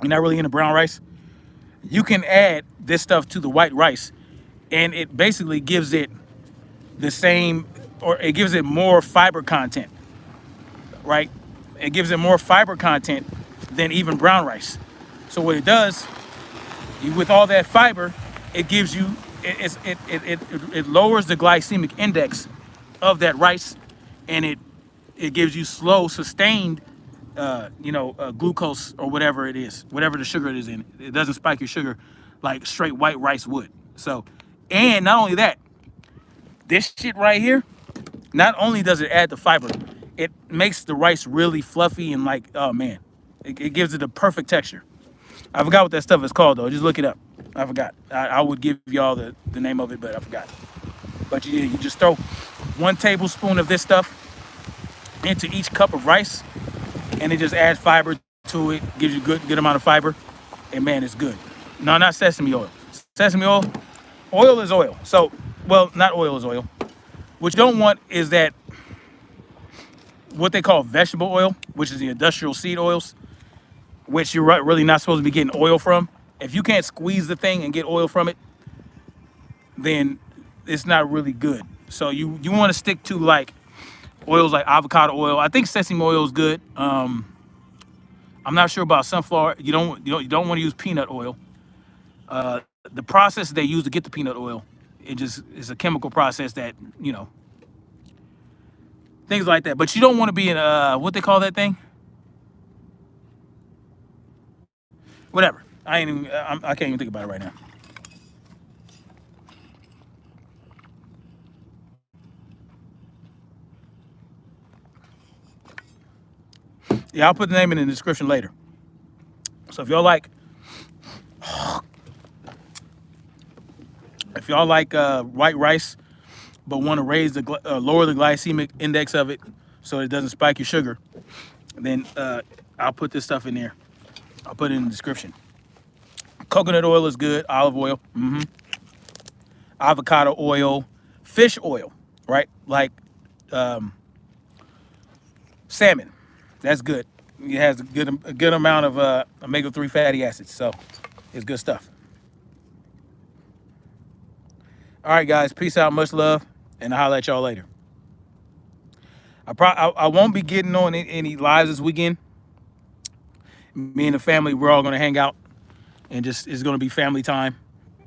you're not really into brown rice, you can add this stuff to the white rice, and it basically gives it the same, or it gives it more fiber content, right? It gives it more fiber content than even brown rice. So what it does, with all that fiber, it gives you, it lowers the glycemic index of that rice, and it gives you slow, sustained, glucose or whatever it is, whatever the sugar it is in. It doesn't spike your sugar like straight white rice would. So, and not only that, this shit right here, not only does it add the fiber, it makes the rice really fluffy and like, oh man, it gives it a perfect texture. I forgot what that stuff is called though. Just look it up. I forgot. I would give y'all the name of it, but I forgot. But you just throw 1 tablespoon of this stuff into each cup of rice, and it just adds fiber to it, gives you good amount of fiber, and man, it's good. No, not sesame oil. Sesame oil, oil is oil. So, well, not oil is oil. What you don't want is that, what they call vegetable oil, which is the industrial seed oils, which you're really not supposed to be getting oil from. If you can't squeeze the thing and get oil from it, then it's not really good. So you want to stick to like oils like avocado oil. I think sesame oil is good. I'm not sure about sunflower. You don't want to use peanut oil. The process they use to get the peanut oil, it just is a chemical process that, things like that. But you don't want to be in what they call that thing. Whatever. I can't even think about it right now. Yeah, I'll put the name in the description later. So if y'all like white rice, but want to raise lower the glycemic index of it so it doesn't spike your sugar, then I'll put this stuff in there. I'll put it in the description. Coconut oil is good. Olive oil. Avocado oil. Fish oil, right? Like salmon. That's good. It has a good amount of omega-3 fatty acids, so it's good stuff. All right, guys, peace out, much love, and I'll holler at y'all later. I won't be getting on any lives this weekend. Me and the family, we're all gonna hang out, and it's gonna be family time,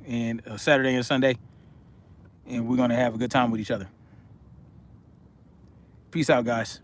and Saturday and Sunday, and we're gonna have a good time with each other. Peace out, guys.